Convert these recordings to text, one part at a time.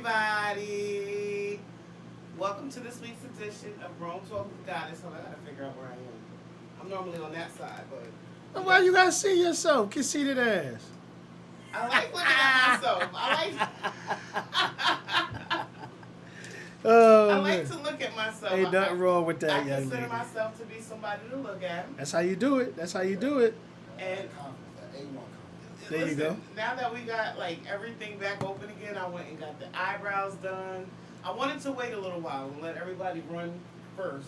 everybody. Welcome to this week's edition of Rome Talk with Goddess. Hold on, I gotta figure out where I am. I'm normally on that side, but Why you gotta see yourself? Conceited ass. I like looking at myself. Oh, I like man. to look at myself. Ain't nothing wrong with I that, young consider lady. myself to be somebody to look at. That's how you do it. That's how you do it. And There you listen, go. now that we got like everything back open again, I went and got the eyebrows done. I wanted to wait a little while and let everybody run first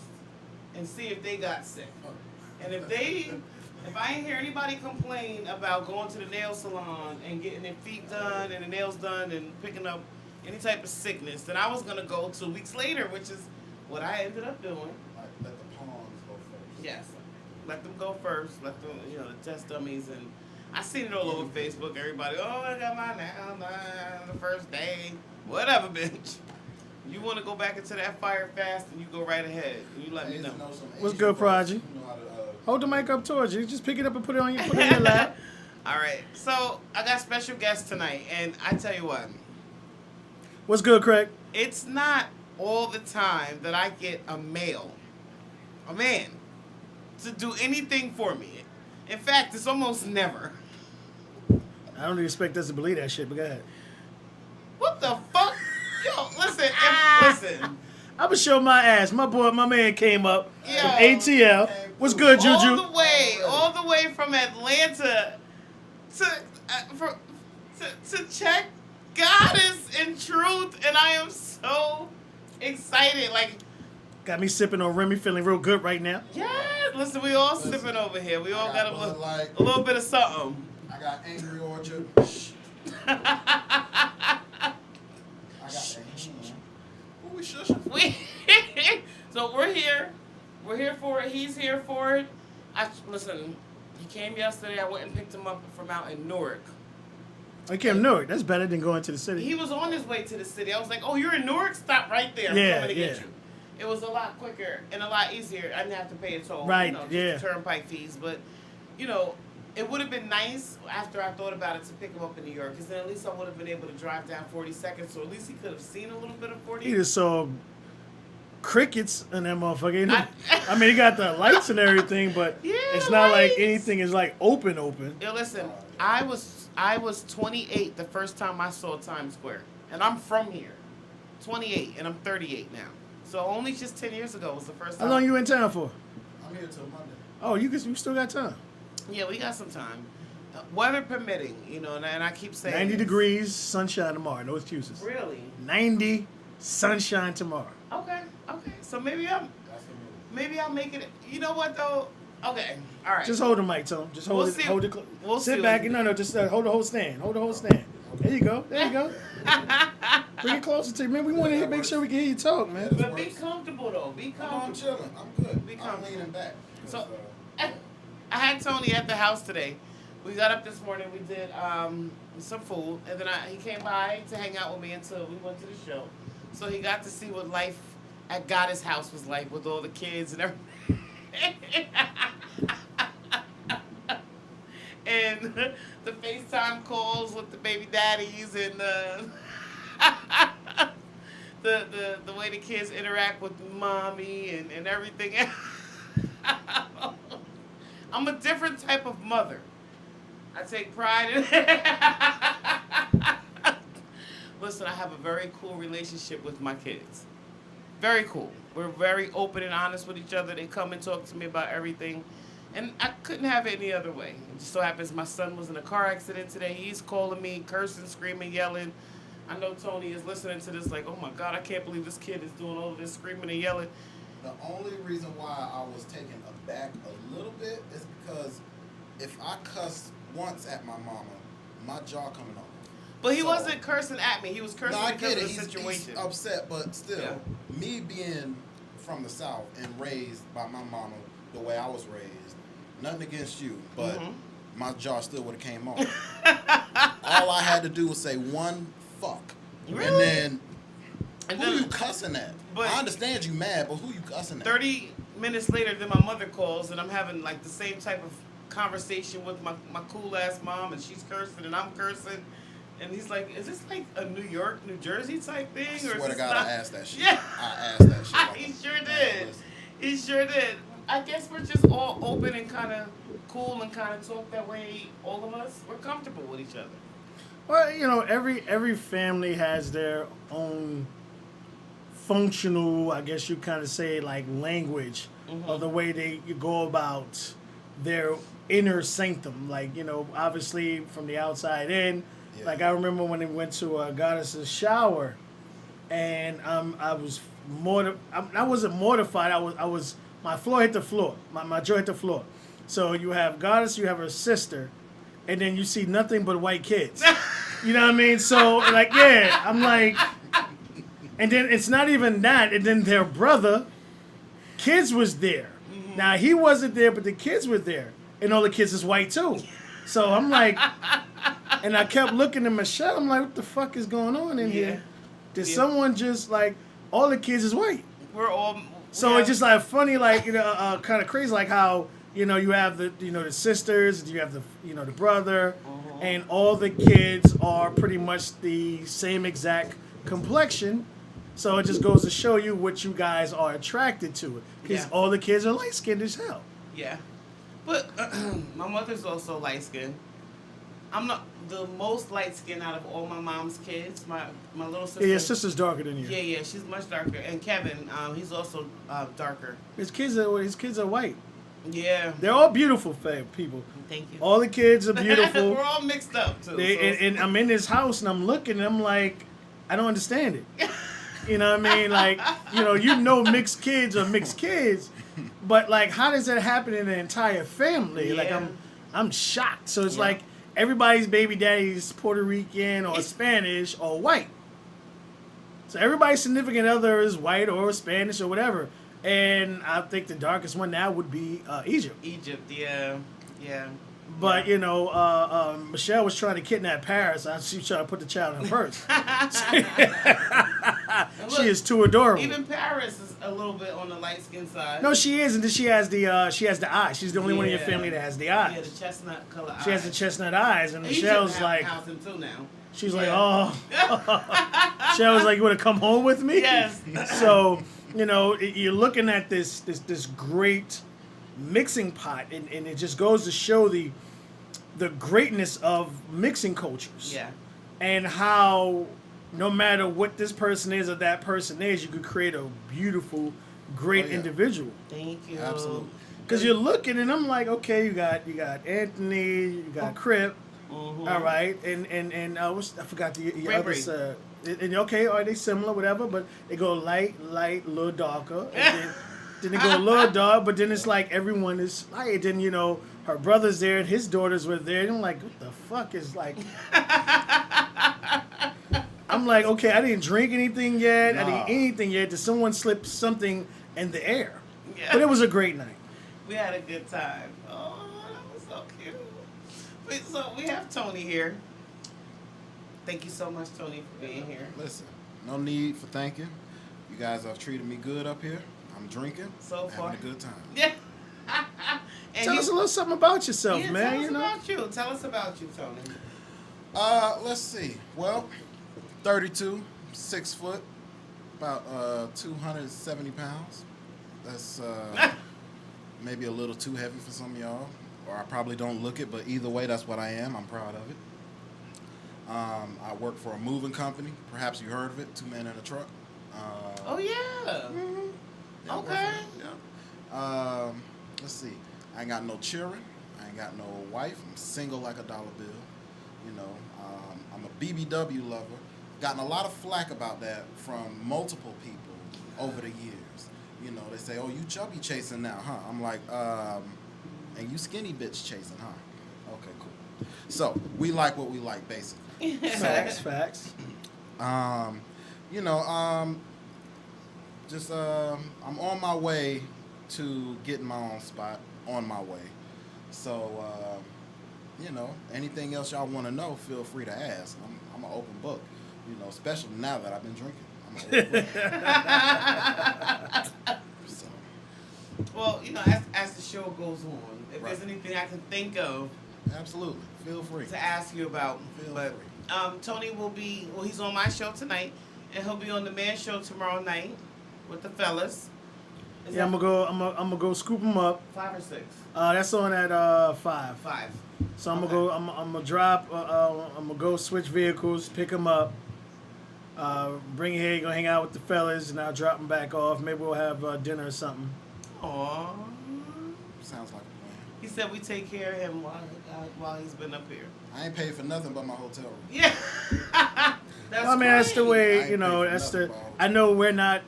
and see if they got sick. And if I ain't hear anybody complain about going to the nail salon and getting their feet done and the nails done and picking up any type of sickness, then I was gonna go 2 weeks later, which is what I ended up doing. Like, let the pawns go first. Yes, let them go first. Let them, the test dummies, and I seen it all over Facebook. Everybody, oh, I got my nail done the first day. Whatever, bitch. You want to go back into that fire fast, and you go right ahead. You let me know. What's good, Prodigy? Hold the mic up towards you. Just pick it up and put it in your lap. All right. So I got special guests tonight, and I tell you what, What's good, Craig? it's not all the time that I get a man, to do anything for me. In fact, it's almost never. I don't expect us to believe that shit, but go ahead. What the fuck? Yo, listen, listen. I'm gonna show my ass. My man came up Yo. from ATL. What's good, Juju? All the way from Atlanta to check Goddess in Truth, and I am so excited. Like, Got me sipping on Remy, feeling real good right now. yeah, listen, we all sipping over here. We all got Bud Light. a little bit of something. I got Angry Orchard. I got that. Who we shushing? So we're here. We're here for it. He's here for it. Listen, he came yesterday. I went and picked him up from out in Newark. I came to Newark. That's better than going to the city. He was on his way to the city. I was like, oh, you're in Newark? Stop right there. I'm Yeah, coming to get yeah. you. It was a lot quicker and a lot easier. I didn't have to pay a toll. Right, Just yeah. turnpike fees. But, it would have been nice after I thought about it to pick him up in New York, because then at least I would have been able to drive down 42nd, so at least he could have seen a little bit of 40. He just saw crickets in that motherfucker. I mean, he got the lights and everything, but Yeah, it's not like lights. anything is like open. Yo, listen, I was 28 the first time I saw Times Square, and I'm from here. 28, and I'm 38 now. So only just 10 years ago was the first time. How long you in town for? I'm here till Monday. Oh, you still got time. Yeah, we got some time. Weather permitting, and I keep saying 90 degrees, sunshine tomorrow. No excuses. Really? 90, sunshine tomorrow. Okay. So maybe I'll make it. You know what though? Okay. All right. Just hold the mic, Tom. Just hold We'll it. see. Hold it. We'll Sit see back what- and no, just hold the whole stand. Hold the whole stand. There you go. There you go. Bring it closer to you, man. We want to make sure we can hear you talk, man. But be comfortable though. Be I'm comfortable. chilling. I'm good. Be I'm comfortable. leaning back. So- I had Tony at the house today. We got up this morning. We did some food, and then he came by to hang out with me until we went to the show. So he got to see what life at Goddess' house was like with all the kids and everything. And the FaceTime calls with the baby daddies and the way the kids interact with mommy and everything. I'm a different type of mother. I take pride in it. Listen, I have a very cool relationship with my kids. Very cool. We're very open and honest with each other. They come and talk to me about everything. And I couldn't have it any other way. It just so happens my son was in a car accident today. He's calling me, cursing, screaming, yelling. I know Tony is listening to this like, oh my God, I can't believe this kid is doing all of this screaming and yelling. The only reason why I was taken aback a little bit is because if I cuss once at my mama, my jaw coming off. But he So- wasn't cursing at me. He was cursing No, I because get of it. the situation. He's upset, but still, Yeah. me being from the South and raised by my mama the way I was raised, nothing against you, but my jaw still would have came off. All I had to do was say one fuck, Really? and And who then- you cussing at? But- I understand you mad, but who you cussing at? 30 minutes later, then my mother calls, and I'm having like the same type of conversation with my cool ass mom, and she's cursing and I'm cursing. And he's like, "Is this like a New York, New Jersey type thing?" I Or swear is to this God, not? I asked that shit. Yeah. I asked that shit. He sure Man, did. listen. He sure did. I guess we're just all open and kind of cool and kind of talk that way. All of us, we're comfortable with each other. Well, every family has their own functional, I guess you kind of say, like language of the way they go about their inner sanctum. Like, obviously from the outside in. Yeah. Like I remember when they went to Goddess's shower, and I was I wasn't mortified. I was my floor hit the floor. My jaw hit the floor. So you have Goddess, you have her sister, and then you see nothing but white kids. You know what I mean? So like, yeah, I'm like, and then it's not even that. And then their brother, kids was there. Now he wasn't there, but the kids were there, and all the kids is white too. So I'm like, and I kept looking at Michelle. I'm like, what the fuck is going on in here? Did someone just like all the kids is white? We're all. So it's just like funny, like kind of crazy, like how you have the the sisters, you have the the brother, and all the kids are pretty much the same exact complexion. So it just goes to show you what you guys are attracted to, because all the kids are light skinned as hell. Yeah, but my mother's also light skinned. I'm not the most light skinned out of all my mom's kids. My little sister. Yeah, your sister's darker than you. Yeah, she's much darker. And Kevin, he's also darker. His kids are white. Yeah. They're all beautiful people. Thank you. All the kids are beautiful. We're all mixed up too. And I'm in this house and I'm looking and I'm like, I don't understand it. You know what I mean? Like, mixed kids are mixed kids, but like, how does that happen in an entire family? Yeah. Like, I'm shocked. So it's like everybody's baby daddy's Puerto Rican or Spanish or white. So everybody's significant other is white or Spanish or whatever. And I think the darkest one now would be Egypt. Egypt, yeah. But Michelle was trying to kidnap Paris. She was trying to put the child in her purse. She is too adorable. Even Paris is a little bit on the light skin side. No, she is, and then she has the eyes. She's the only one in your family that has the eyes. Yeah, the chestnut color eyes. She has the chestnut eyes, and Egypt Michelle's like, house him too now. she's like, oh. Michelle was like, you want to come home with me? Yes. So you're looking at this great mixing pot, and it just goes to show the greatness of mixing cultures. Yeah. And how no matter what this person is or that person is, you could create a beautiful, great individual. Thank you. Absolutely. Because you're looking, and I'm like, okay, you got Anthony, you got Crip, all right, and I forgot the others. And okay, are they similar, whatever? But they go light, little darker, and then they go a little dark. But then it's like everyone is light. Then her brother's there and his daughters were there, and I'm like, what the fuck is like? I'm like, okay, I didn't drink anything yet. No. I didn't eat anything yet. Did someone slip something in the air? Yeah. But it was a great night. We had a good time. Oh, that was so cute. So we have Tony here. Thank you so much, Tony, for being here. Listen, no need for thanking. You guys have treated me good up here. I'm drinking. So far. Having a good time. Yeah. And Tell us a little something about yourself, yeah, man. Tell us about you, Tony. Let's see. Well, 32, 6 foot, about 270 pounds. That's maybe a little too heavy for some of y'all, or I probably don't look it, but either way, that's what I am. I'm proud of it. I work for a moving company. Perhaps you heard of it, 2 men in a truck. Oh, yeah. Yeah, Okay. Yeah. Let's see. I ain't got no children. I ain't got no wife. I'm single like a dollar bill. I'm a BBW lover. Gotten a lot of flack about that from multiple people over the years. They say, "Oh, you chubby chasing now, huh?" I'm like, and you skinny bitch chasing, huh? Okay, cool. So we like what we like, basically. Facts. I'm on my way to getting my own spot. On my way. So, anything else y'all want to know, feel free to ask. I'm an open book. Especially now that I've been drinking. I'm an open book. So. Well, as the show goes on, if there's anything I can think of Absolutely. Feel free. to ask you about, Feel but free. Tony will be. Well, he's on my show tonight, and he'll be on the man show tomorrow night with the fellas. Yeah, I'm gonna go scoop him up. 5 or 6. That's on at 5. 5. So I'm Okay. gonna go. I'm gonna drop. I'm gonna go switch vehicles, pick him up, bring him here. Gonna hang out with the fellas, and I'll drop him back off. Maybe we'll have dinner or something. Aww. Sounds like a plan. He said we take care of him while he's been up here. I ain't paid for nothing but my hotel room. Yeah. That's I mean, that's the great. I way. ain't You know, paid for that's the. nothing, bro. I know we're not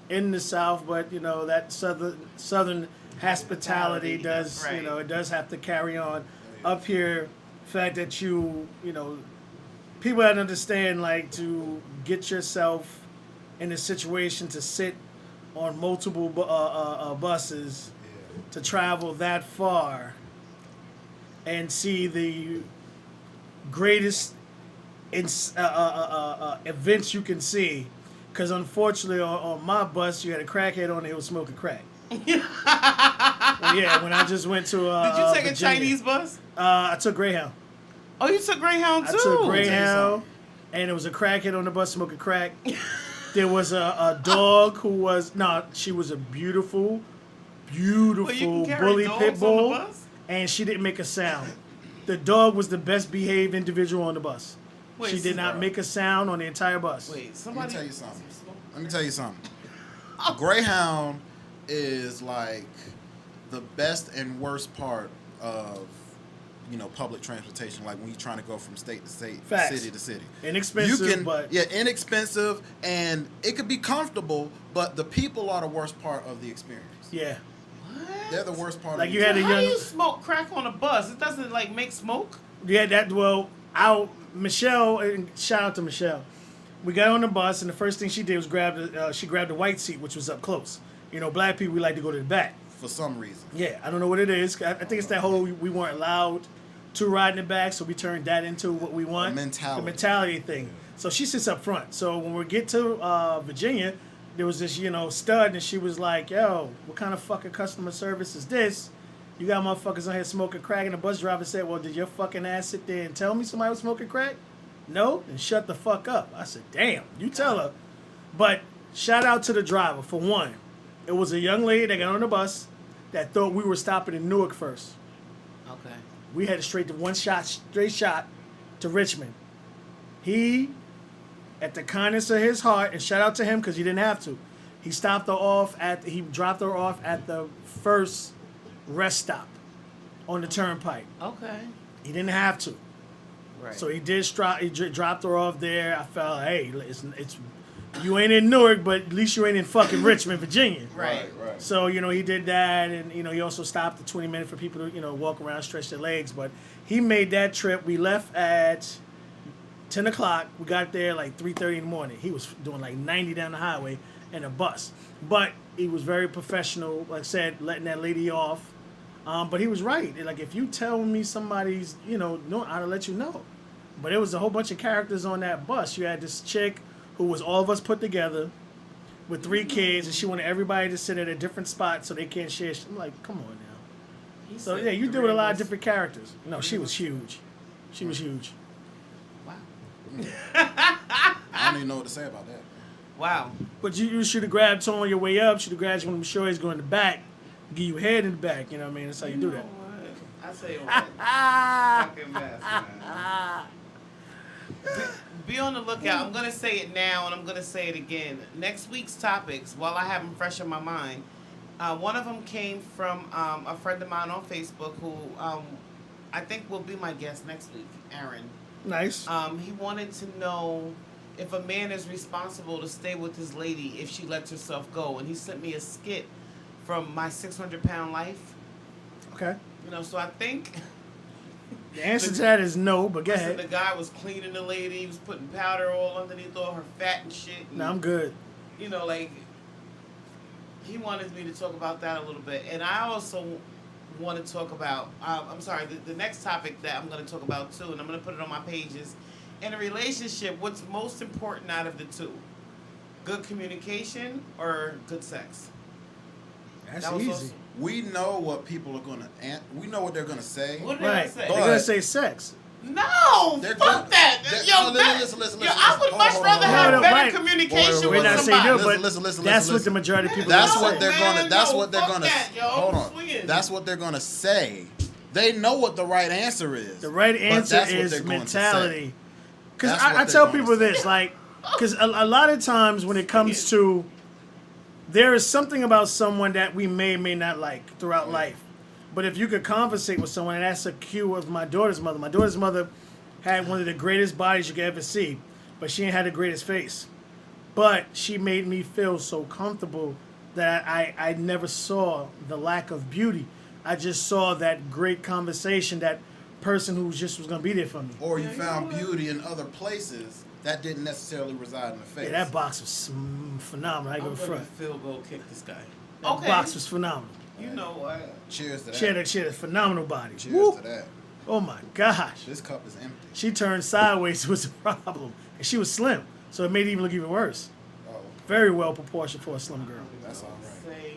in the South, but you know that southern hospitality does. Right. You know, it does have to carry on. Up here, the fact that you know, people that understand like to get yourself in a situation to sit on multiple buses to travel that far and see the greatest events you can see. Because unfortunately, on my bus, you had a crackhead on it who was smoking crack. Yeah, when I just went to Did you take Virginia. a Chinese bus? I took Greyhound. Oh, you took Greyhound too. I took Greyhound, and there was a crackhead on the bus smoking crack. There was a dog who was she was a beautiful can carry bully dogs pit on bull, the bus? and she didn't make a sound. The dog was the best behaved individual on the bus. Wait, She did not make a sound on the entire bus. Wait, Let somebody. me tell you something. Let me tell you something. Greyhound is like the best and worst part of public transportation. Like when you're trying to go from state to state, Facts. city to city. Inexpensive, but inexpensive, and it could be comfortable, but the people are the worst part of the experience. yeah. What? They're the worst part. Like of you the had a How young. do you smoke crack on a bus? It doesn't like make smoke. Yeah, Michelle, and shout out to Michelle. We got on the bus, and the first thing she did was she grabbed the white seat, which was up close. You know, black people, we like to go to the back. for some reason. Yeah, I don't know what it is. I think it's that whole we weren't allowed to ride in the back, so we turned that into what we want. mentality. The mentality thing. So she sits up front. So when we get to Virginia, there was this, stud, and she was like, yo, what kind of fucking customer service is this? You got motherfuckers on here smoking crack, and the bus driver said, well, did your fucking ass sit there and tell me somebody was smoking crack? No? Then shut the fuck up. I said, damn, you tell her. But shout out to the driver, for one. It was a young lady that got on the bus that thought we were stopping in Newark first. Okay. We had straight shot to Richmond. He, at the kindness of his heart, and shout out to him because he didn't have to, he dropped her off at the first rest stop on the turnpike. Okay. He didn't have to. Right. So he dropped her off there. I felt, hey, it's you ain't in Newark, but at least you ain't in fucking Richmond, Virginia. Right. So, he did that, and, he also stopped the 20 minutes for people to, walk around, stretch their legs. But he made that trip. We left at 10 o'clock. We got there like 3:30 in the morning. He was doing like 90 down the highway in a bus. But he was very professional, like I said, letting that lady off. But he was right. Like, if you tell me somebody's, no, I'll let you know. But there was a whole bunch of characters on that bus. You had this chick who was all of us put together with 3 kids, and she wanted everybody to sit at a different spot so they can't share. I'm like, come on now. So, yeah, you deal with a lot of different characters. No, she was huge. She was huge. Wow. I don't even know what to say about that. Wow. But you should have grabbed someone on your way up. Should have grabbed one of them shorties going in the back, give you head in the back. You know what I mean? That's how you do that. I say what? Fucking mess, man. Be on the lookout. I'm going to say it now, and I'm going to say it again. Next week's topics, while I have them fresh in my mind, one of them came from a friend of mine on Facebook who I think will be my guest next week, Aaron. Nice. He wanted to know if a man is responsible to stay with his lady if she lets herself go. And he sent me a skit from My 600-Pound Life. Okay. So I think... The answer to that is no, but go ahead. The guy was cleaning the lady. He was putting powder all underneath all her fat and shit. And, No, I'm good. he wanted me to talk about that a little bit. And I also want to talk about, the next topic that I'm going to talk about too, and I'm going to put it on my pages. In a relationship, what's most important out of the two? Good communication or good sex? That's That was easy. We know what people are we know what they're gonna say. What did I Right. say? They're going to say sex. No, They're fuck good. that. They're- Yo, no, that- listen, yo, I would hold much on, rather hold have on. better Right. communication Wait, We're with not saying somebody. no, but Listen, that's what the listen. majority of people That's say. what they're gonna. Man, That's no, what they're fuck gonna. that, yo. Hold on. Swinging. That's what they're gonna say. They know what the right answer is. The right but answer that's what is they're going to say. mentality. Because That's what I they're tell gonna people say. this, like, because a lot of times when it comes to, there is something about someone that we may or may not like throughout life. But if you could conversate with someone, and that's a cue of my daughter's mother. My daughter's mother had one of the greatest bodies you could ever see, but she ain't had the greatest face. But she made me feel so comfortable that I never saw the lack of beauty. I just saw that great conversation, that person who just was going to be there for me. Or you found beauty in other places that didn't necessarily reside in the face. Yeah, that box was phenomenal. I go I'm gonna front. field goal kick this guy. That Okay. box was phenomenal. You know what? Cheers to that. She had a phenomenal body. Cheers Woo. to that. Oh my gosh. This cup is empty. She turned sideways was a problem. And she was slim, so it made it even look even worse. Oh, Very well proportioned for a slim girl. that's all right. Say,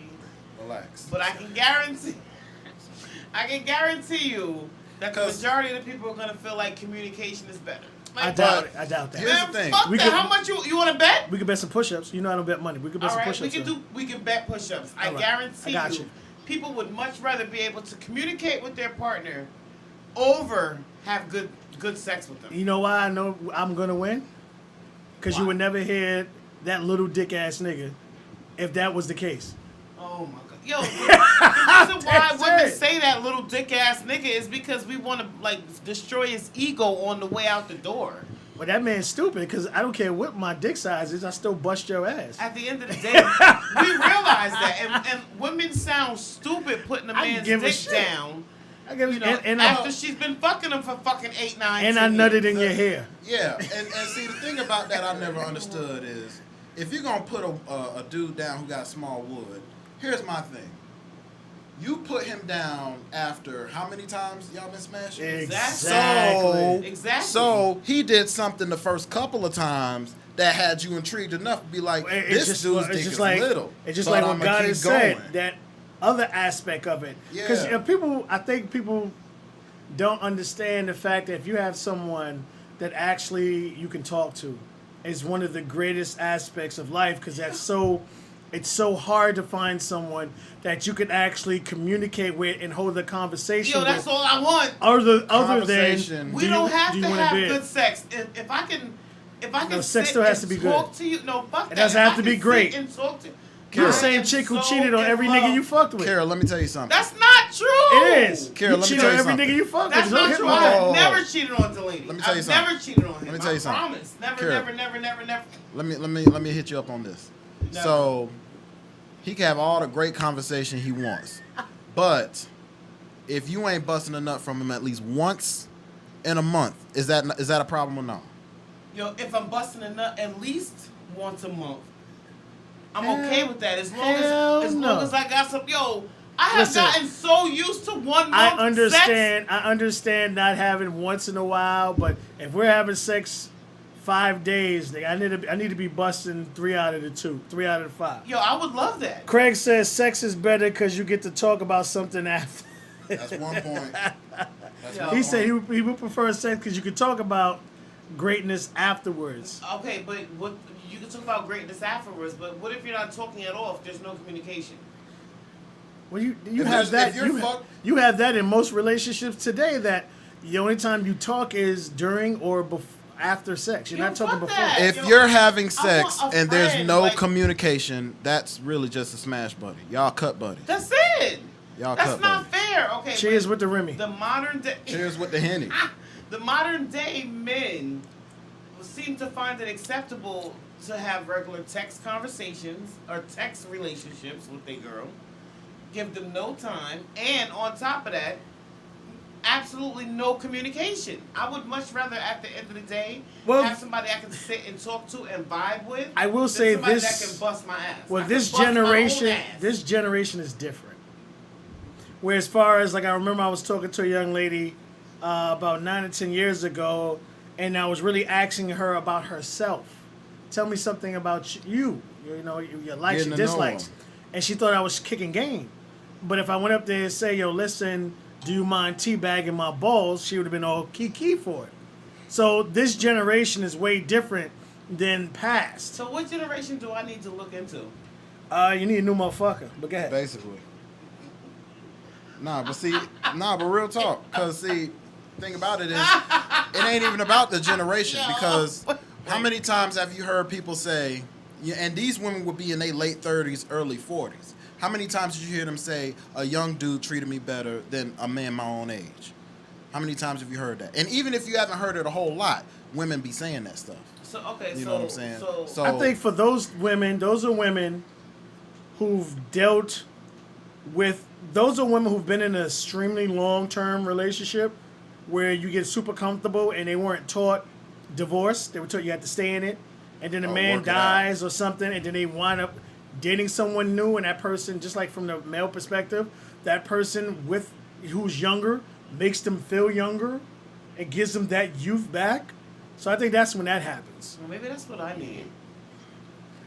Relax. but I can guarantee you that the 'Cause- majority of the people are gonna feel like communication is better. Like, I doubt it. I doubt that. Here's man, the thing. fuck We that. could- How much you want to bet? We could bet some push-ups. You know I don't bet money. We could bet All some right, push-ups. we can bet push-ups. I All right. guarantee I got you, you. people would much rather be able to communicate with their partner over have good sex with them. You know why I know I'm gonna win? Because you Why? would never hear that little dick ass nigga if that was the case. Oh my god. Yo, the reason why That's women it. say that little dick ass nigga is because we want to like destroy his ego on the way out the door. But that man's stupid because I don't care what my dick size is, I still bust your ass. At the end of the day, we realize that, and women sound stupid putting a I man's give a dick shit. down. I give, You know, and after she's been fucking him for fucking 8, 9, I 10 nutted years. in your hair. Yeah, and see, the thing about that I never understood is, if you're going to put a dude down who got small wood, here's my thing. You put him down after how many times y'all been smashing? Exactly. Exactly. So he did something the first couple of times that had you intrigued enough to be like, this dude's dick is little. It's just but like what I'ma God keep has said, going. that other aspect of it. Because Yeah. I think people don't understand the fact that if you have someone that actually you can talk to, is one of the greatest aspects of life, because it's so hard to find someone that you can actually communicate with and hold a conversation Yo, that's with. all I want. Other than Conversation. We don't have to wanna have bid? good sex. If I can No, sit sex still has and to be good. talk to you, no, fuck It that. doesn't If have I to can be great. sit and talk to You're the I same am chick who so cheated on in every love. nigga you fucked with. Carol, let me tell you something. That's not true. It is. Kara, You let me cheat tell on you every something. nigga you fuck That's with. not Don't hit true. me I up. have Oh. never cheated on Delaney. Let me tell you I've something. never cheated on him. Let me tell you something. I promise. Never, Kara. never. Let me hit you up on this. No. So he can have all the great conversation he wants, but if you ain't busting a nut from him at least once in a month, is that a problem or no? Yo, if I'm busting a nut at least once a month, I'm okay with that. As long no. as I got some. Yo, I have Listen, gotten so used to 1 month I sex. understand not having once in a while, but if we're having sex 5 days, nigga, I need to be busting 3 out of the 5. Yo, I would love that. Craig says sex is better because you get to talk about something after. That's one point. That's Yeah. one He said point. he would prefer sex because you could talk about greatness afterwards. Okay, but what you can talk about greatness afterwards, but what if you're not talking at all if there's no communication? Well, you If have that. you're You have that in most relationships today. That the only time you talk is during or after sex. You're Yo, not talking fuck before. that. If Yo, you're having I sex want a and there's friend, no like- communication, that's really just a smash buddy. Y'all cut buddy. That's it. Y'all That's cut not buddy. fair. Okay. Cheers but with the Remy. the modern day. Cheers with the Henny. The modern day men seem to find it acceptable to have regular text conversations or text relationships with their girl, give them no time, and on top of that, absolutely no communication. I would much rather, at the end of the day, Well, have somebody I can sit and talk to and vibe with. I will than say somebody this- that can bust my ass. Well, I this can bust my own generation, ass. this generation is different. Where as far as like I remember, I was talking to a young lady about 9 or 10 years ago, and I was really asking her about herself. Tell me something about you. You know, your likes, Getting your to know dislikes. them. And she thought I was kicking game. But if I went up there and say, "Yo, listen, do you mind teabagging my balls? She would have been all kiki for it. So this generation is way different than past. So what generation do I need to look into? You need a new motherfucker. But go ahead. Basically. But real talk. Because, see, thing about it is, it ain't even about the generation. Because how many times have you heard people say, and these women would be in their late 30s, early 40s. How many times did you hear them say, a young dude treated me better than a man my own age? How many times have you heard that? And even if you haven't heard it a whole lot, women be saying that stuff. So, okay, you know what I'm saying? So I think for those are women who've dealt with, those are women who've been in an extremely long-term relationship where you get super comfortable and they weren't taught divorce. They were taught you had to stay in it. And then the man dies or something, and then they wind up dating someone new, and that person, just like from the male perspective, that person who's younger makes them feel younger and gives them that youth back. So I think that's when that happens. Well, maybe that's what I need.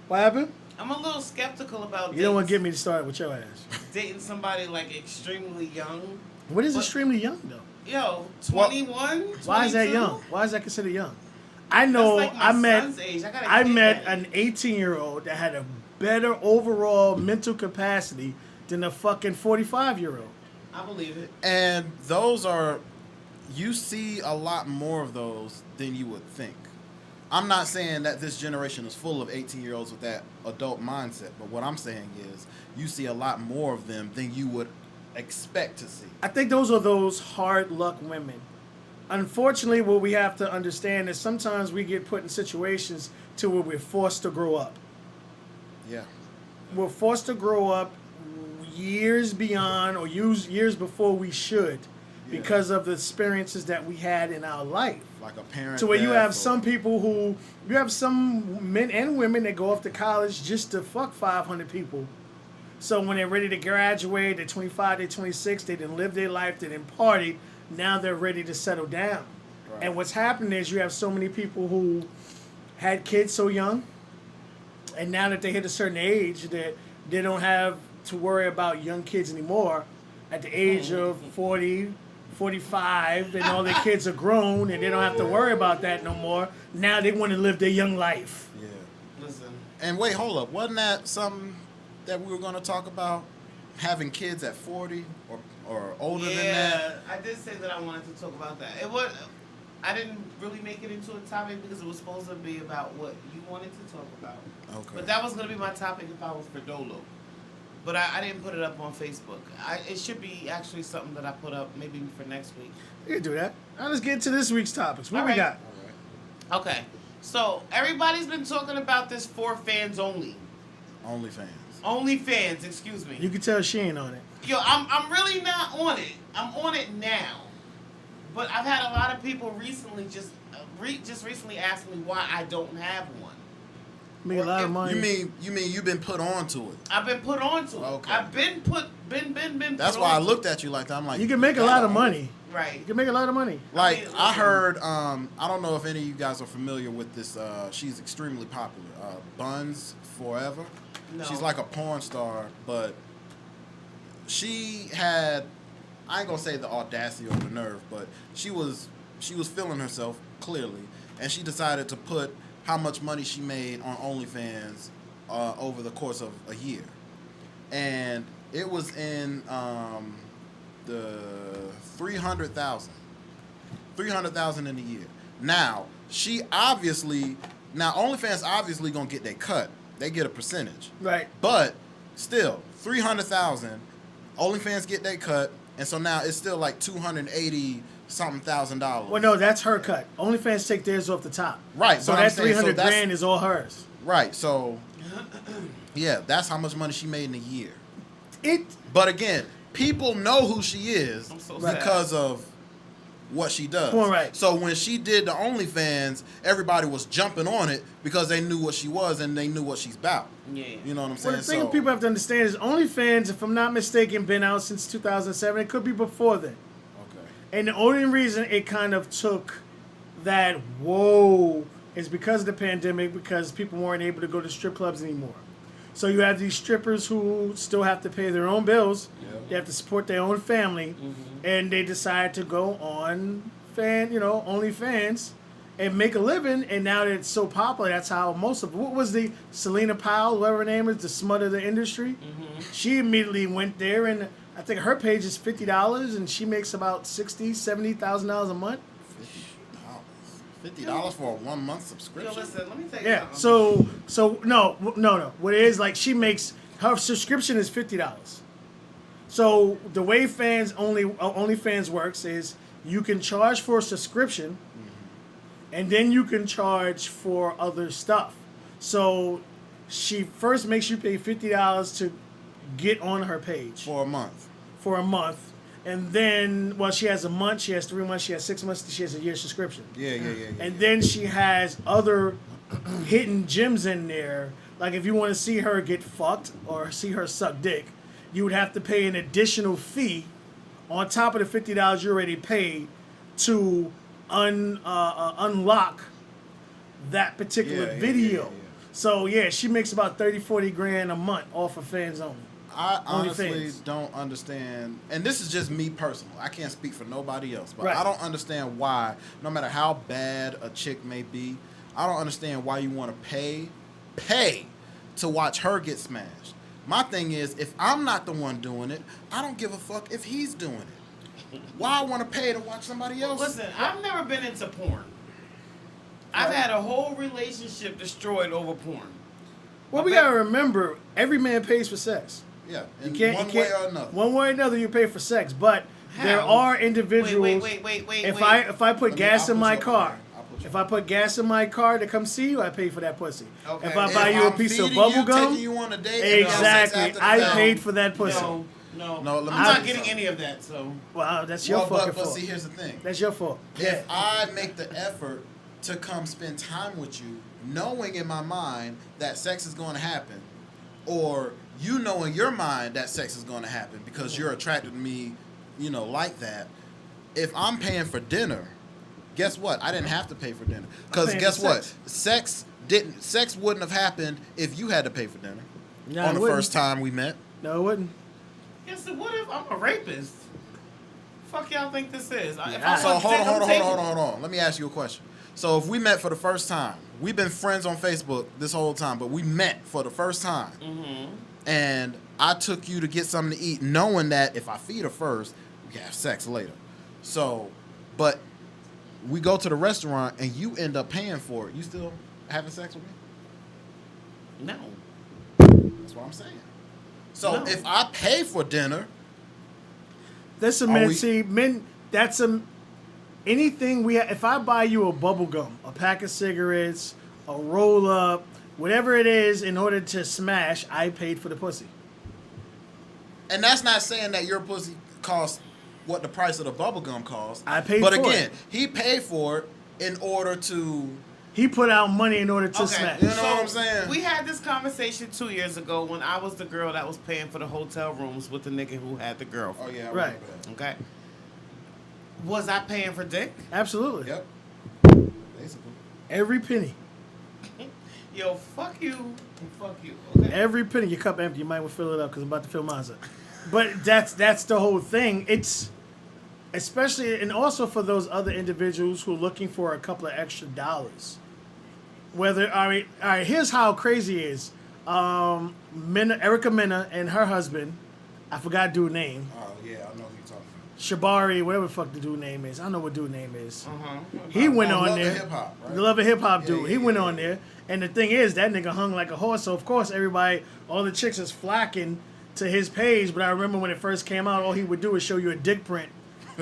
What happened? I'm a little skeptical about You don't want to get me to start with your ass. dating somebody like extremely young. What is extremely young, though? Yo, 21? Why is that 22? young? Why is that considered young? I know. That's like my son's age. I met an 18-year-old that had a better overall mental capacity than a fucking 45-year-old. I believe it. And you see a lot more of those than you would think. I'm not saying that this generation is full of 18-year-olds with that adult mindset, but what I'm saying is you see a lot more of them than you would expect to see. I think those are those hard luck women. Unfortunately, what we have to understand is sometimes we get put in situations to where we're forced to grow up. Yeah. We're forced to grow up years beyond or years before we should because of the experiences that we had in our life. Like a parent. To where you have some people you have some men and women that go off to college just to fuck 500 people. So when they're ready to graduate, they're 25, they're 26, they didn't live their life, they didn't party. Now they're ready to settle down. Right. And what's happening is you have so many people who had kids so young, and now that they hit a certain age, that they don't have to worry about young kids anymore. At the age of 40, 45, and all their kids are grown, and they don't have to worry about that no more. Now they want to live their young life. Yeah. Listen. And wait, hold up. Wasn't that something that we were going to talk about? Having kids at 40 or older than that? Yeah, I did say that I wanted to talk about that. I didn't really make it into a topic because it was supposed to be about what you wanted to talk about. Okay. But that was going to be my topic if I was for Dolo. But I didn't put it up on Facebook. It should be actually something that I put up maybe for next week. You can do that. Now let's get into this week's topics. What we got? All right. Okay. So everybody's been talking about this for fans only. OnlyFans, excuse me. You can tell she ain't on it. Yo, I'm really not on it. I'm on it now. But I've had a lot of people recently just recently ask me why I don't have one. Make a lot of money. You mean you've been put on to it? I've been put on to it. Okay. I've been That's put why I on to looked it. at you like that. I'm like, you can make a lot of money. Right. You can make a lot of money. Like, mean, I heard, I don't know if any of you guys are familiar with this. She's extremely popular. Buns Forever. No. She's like a porn star, but she had, I ain't gonna say the audacity or the nerve, but she was feeling herself clearly, and she decided to put how much money she made on OnlyFans over the course of a year, and it was in the 300,000 in a year. Now OnlyFans obviously gonna get their cut. They get a percentage, Right. but still 300,000. OnlyFans get their cut, and so now it's still like $280-something thousand. Well, no, that's her cut. OnlyFans take theirs off the top. Right. So but that I'm saying, 300 grand is all hers. Right. So yeah, that's how much money she made in a year. It. But again, people know who she is I'm so because of what she does. Well, right. So when she did the OnlyFans, everybody was jumping on it because they knew what she was and they knew what she's about. Yeah. You know what I'm saying? Well, the thing people have to understand is OnlyFans, if I'm not mistaken, been out since 2007. It could be before then. Okay. And the only reason it kind of took that whoa is because of the pandemic, because people weren't able to go to strip clubs anymore. So you have these strippers who still have to pay their own bills. Yep. They have to support their own family, and they decide to go on OnlyFans and make a living. And now that it's so popular, that's how most of what was the Selena Powell, whoever her name is, the smut of the industry. She immediately went there, and I think her page is $50, and she makes about $70,000 a month. $50 for a 1 month Yo, subscription. listen, let me tell you Yeah. something. So no. What it is, like, she makes her subscription is $50. So the way OnlyFans works is you can charge for a subscription, and then you can charge for other stuff. So she first makes you pay $50 to get on her page For a month. for a month, and then she has a month, she has 3 months, she has 6 months, she has a year subscription. Yeah. And then she has other hidden gems in there. Like if you want to see her get fucked or see her suck dick, you would have to pay an additional fee on top of the $50 you already paid to unlock that particular video. Yeah. So yeah, she makes about 30-40 grand a month off of fans only. I honestly OnlyFans. don't understand, and this is just me personally. I can't speak for nobody else, but Right. I don't understand why, no matter how bad a chick may be, I don't understand why you want to pay to watch her get smashed. My thing is, if I'm not the one doing it, I don't give a fuck if he's doing it. Why I want to pay to watch somebody else? Listen, I've never been into porn. I've had a whole relationship destroyed over porn. Well, we gotta remember, every man pays for sex. Yeah, You in can't, one you can't, way or another. One way or another, you pay for sex. But there How? are individuals. Wait. If I put Let me- gas I'll in put my you up car, there. I'll put you if I put gas in my car to come see you, I pay for that pussy. Okay. If I If buy you a I'm piece of feeding bubble you, gum, taking you on a date, and we have sex exactly, after the I fact. paid for that pussy. No, No, let me I'm tell not you getting something. any of that. So Wow, that's your Well, fucking but fault. see, here's the thing. That's your fault. Yeah. If I make the effort to come spend time with you, knowing in my mind that sex is going to happen, or you know in your mind that sex is going to happen because you're attracted to me, like that. If I'm paying for dinner, guess what? I didn't have to pay for dinner. Because paying guess for what? sex. Sex wouldn't have happened if you had to pay for dinner. No, on it the wouldn't. first time we met. No, it wouldn't. yes, so what if I'm a rapist? Fuck y'all think this is? If Yeah. I So want hold dick, on. I'm taking it. Hold on. Let me ask you a question. So if we met for the first time, we've been friends on Facebook this whole time, but we met for the first time, and I took you to get something to eat, knowing that if I feed her first, we can have sex later. So, but we go to the restaurant and you end up paying for it. You still having sex with me? No. That's what I'm saying. So No. if I pay for dinner, That's a Are men. we- See, men. That's a anything we. If I buy you a bubble gum, a pack of cigarettes, a roll up, whatever it is, in order to smash, I paid for the pussy. and that's not saying that your pussy costs what the price of the bubble gum costs. I paid but for again, it. he paid for it in order to. He put out money in order to Okay, smash. You know what I'm saying? We had this conversation 2 years ago when I was the girl that was paying for the hotel rooms with the nigga who had the girlfriend. Oh yeah, I Right. remember that. Okay. Was I paying for dick? Absolutely. Yep. Basically. Every penny. Yo, fuck you and fuck you. Okay. Every penny. Your cup empty. You might want to fill it up because I'm about to fill mine up. But that's the whole thing. It's especially and also for those other individuals who are looking for a couple of extra dollars. Whether all right, here's how crazy it is. Erica Mena and her husband, I forgot dude name. Oh yeah, I know who you're talking Shabari, whatever the fuck the dude name is. I don't know what dude name is. Uh-huh. He went Oh, on Love there. and Hip Hop, right? The Love and Hip Hop Yeah, dude. yeah, He yeah, went yeah. on there. And the thing is, that nigga hung like a horse. So, of course, everybody, all the chicks is flocking to his page. But I remember when it first came out, all he would do is show you a dick print